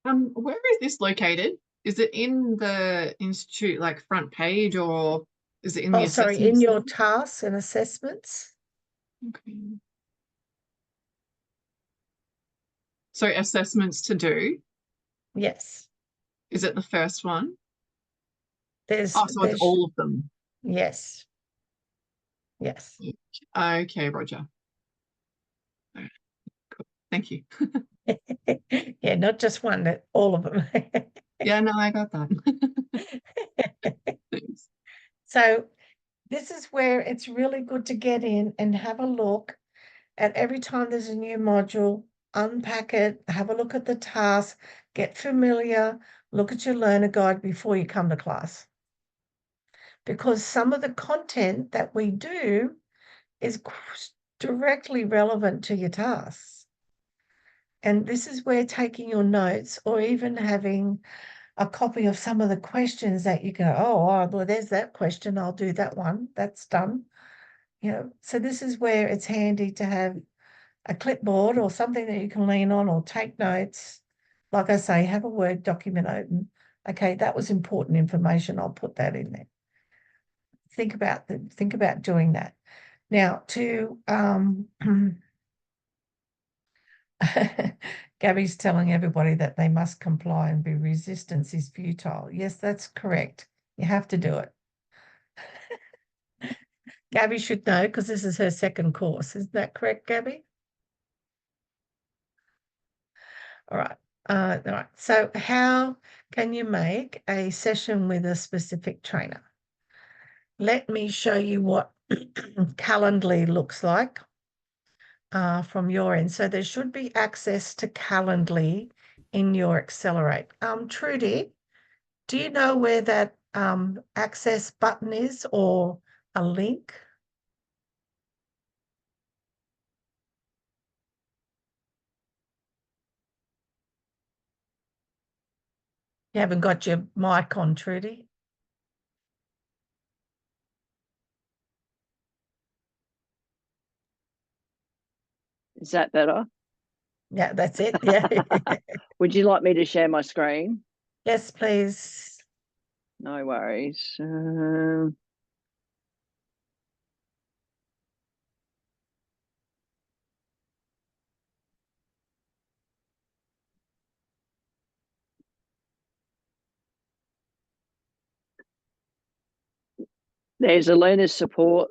Speaker 6: Where is this located? Is it in the institute, like front page, or is it in the
Speaker 1: Oh, sorry,
Speaker 6: assessment
Speaker 1: in your
Speaker 6: center?
Speaker 1: tasks and assessments.
Speaker 6: Okay. So assessments to do.
Speaker 1: Yes.
Speaker 6: Is it the first one?
Speaker 1: There's,
Speaker 6: Oh, so it's all of them.
Speaker 1: yes. Yes.
Speaker 6: Okay, Roger. Cool. Thank you.
Speaker 1: Yeah, not just one, all of them.
Speaker 6: Yeah, no, I got that. Thanks.
Speaker 1: So this is where it's really good to get in and have a look at every time there's a new module, unpack it, have a look at the task, get familiar, look at your learner guide before you come to class. Because some of the content that we do is directly relevant to your tasks. And this is where taking your notes or even having a copy of some of the questions that you go, oh, well, there's that question. I'll do that one. That's done. You know, so this is where it's handy to have a clipboard or something that you can lean on or take notes. Like I say, have a Word document open. Okay, that was important information. I'll put that in there. Think about doing that. Now to Gabby's telling everybody that they must comply and be resistance is futile. Yes, that's correct. You have to do it. Gabby should know because this is her second course. Isn't that correct, Gabby? All right. All right. So how can you make a session with a specific trainer? Let me show you what Calendly looks like from your end. So there should be access to Calendly in your Accelerate. Trudy, do you know where that access button is or a link? You haven't got your mic on, Trudy.
Speaker 4: Is that better?
Speaker 1: Yeah, that's it. Yeah.
Speaker 4: Would you like me to share my screen?
Speaker 1: Yes, please.
Speaker 4: No worries. There's a learner's support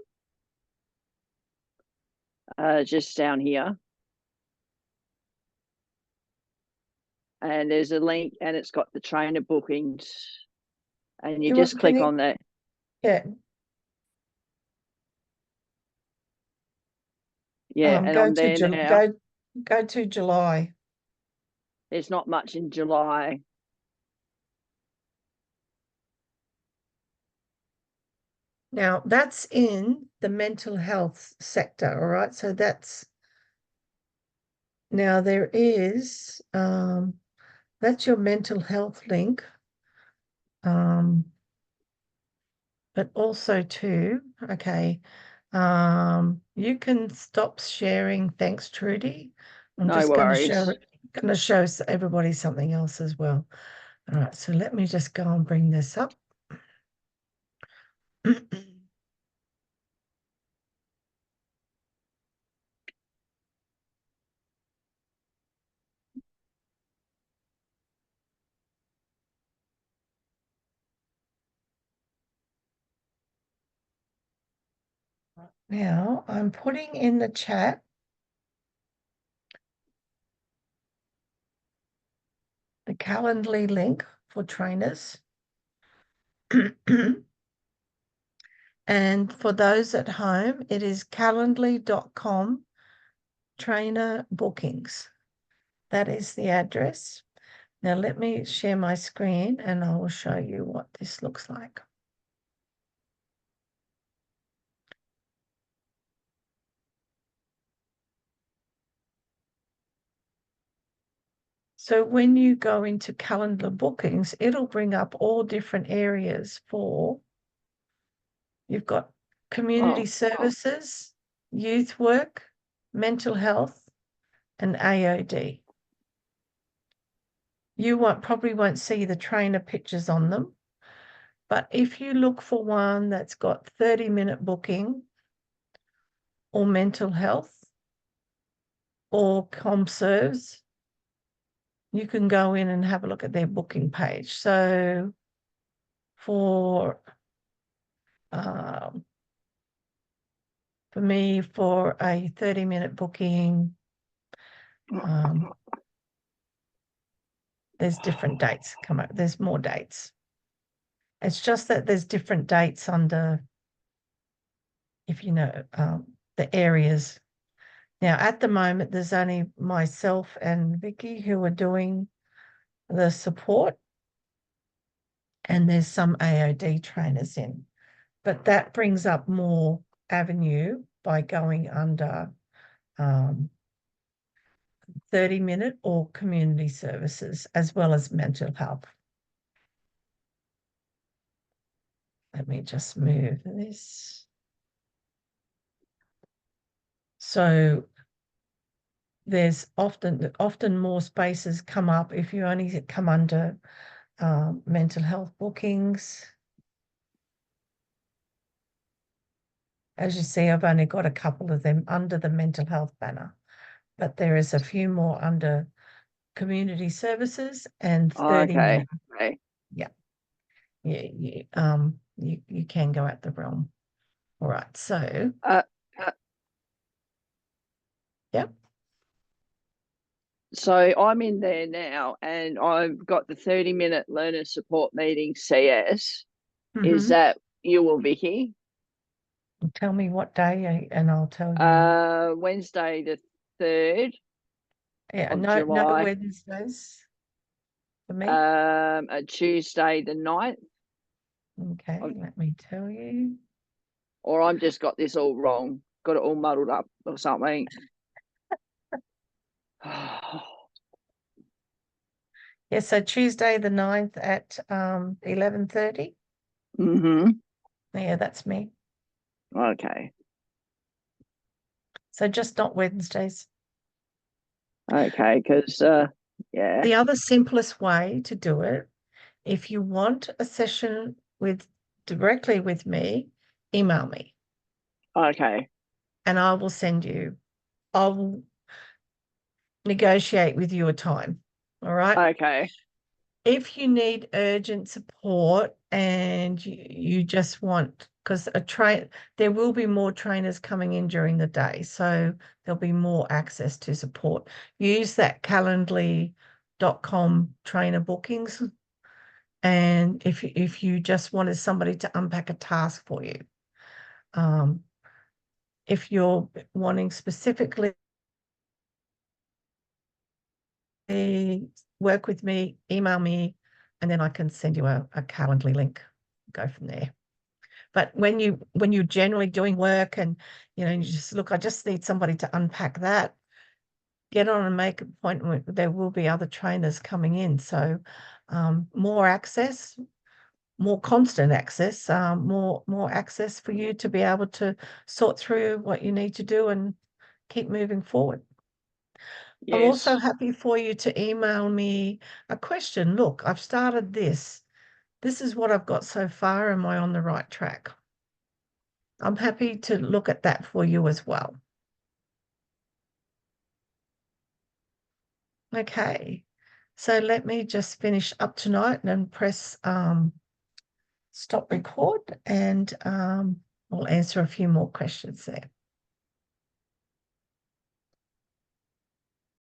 Speaker 4: just down here. And there's a link and it's got the trainer bookings. And you just click on that.
Speaker 1: Yeah.
Speaker 4: Yeah, and I'm there now.
Speaker 1: Go to July.
Speaker 4: There's not much in July.
Speaker 1: Now that's in the mental health sector, all right? So that's now there is that's your mental health link. But also too, okay, You can stop sharing. Thanks, Trudy. I'm
Speaker 4: No
Speaker 1: just
Speaker 4: worries.
Speaker 1: going to show everybody something else as well. All right, so let me just go and bring this up. Now I'm putting in the chat the Calendly link for trainers. And for those at home, it is calendly.com trainer bookings. That is the address. Now let me share my screen and I will show you what this looks like. So when you go into calendar bookings, it'll bring up all different areas for, you've got community services, youth work, mental health, and AOD. You probably won't see the trainer pictures on them, but if you look for one that's got 30-minute booking or mental health or ComServes, you can go in and have a look at their booking page. So for me, for a 30-minute booking, there's different dates come up. There's more dates. It's just that there's different dates under, if you know, the areas. Now, at the moment, there's only myself and Vicky who are doing the support, and there's some AOD trainers in. But that brings up more avenue by going under 30-minute or community services, as well as mental health. Let me just move this. So there's often more spaces come up if you only come under mental health bookings. As you see, I've only got a couple of them under the mental health banner, but there is a few more under community services and 30 minutes.
Speaker 4: Okay.
Speaker 1: Yeah. You can go at the realm. All right, so yep.
Speaker 4: So I'm in there now and I've got the 30-minute learner support meeting CS. Is that you or Vicky?
Speaker 1: Tell me what day and I'll tell you.
Speaker 4: Wednesday the 3rd.
Speaker 1: Yeah,
Speaker 4: of
Speaker 1: no
Speaker 4: July.
Speaker 1: Wednesdays for me.
Speaker 4: A Tuesday the 9th.
Speaker 1: Okay, let me tell you.
Speaker 4: Or I've just got this all wrong. Got it all muddled up or something.
Speaker 1: Yeah, so Tuesday the 9th at 11:30. Yeah, that's me.
Speaker 4: Okay.
Speaker 1: So just not Wednesdays.
Speaker 4: Okay, because yeah.
Speaker 1: The other simplest way to do it, if you want a session directly with me, email me.
Speaker 4: Okay.
Speaker 1: And I will negotiate with you a time. All right.
Speaker 4: Okay.
Speaker 1: If you need urgent support and you just want, because there will be more trainers coming in during the day, so there'll be more access to support. Use that calendly.com trainer bookings. And if you just wanted somebody to unpack a task for you, if you're wanting specifically work with me, email me, and then I can send you a Calendly link. Go from there. But when you're generally doing work and you just look, I just need somebody to unpack that, get on and make an appointment. There will be other trainers coming in, so more access more constant access, more access for you to be able to sort through what you need to do and keep moving forward. I'm also
Speaker 4: Yes.
Speaker 1: happy for you to email me a question. Look, I've started this. This is what I've got so far. Am I on the right track? I'm happy to look at that for you as well. Okay, so let me just finish up tonight and press stop record, and we'll answer a few more questions there.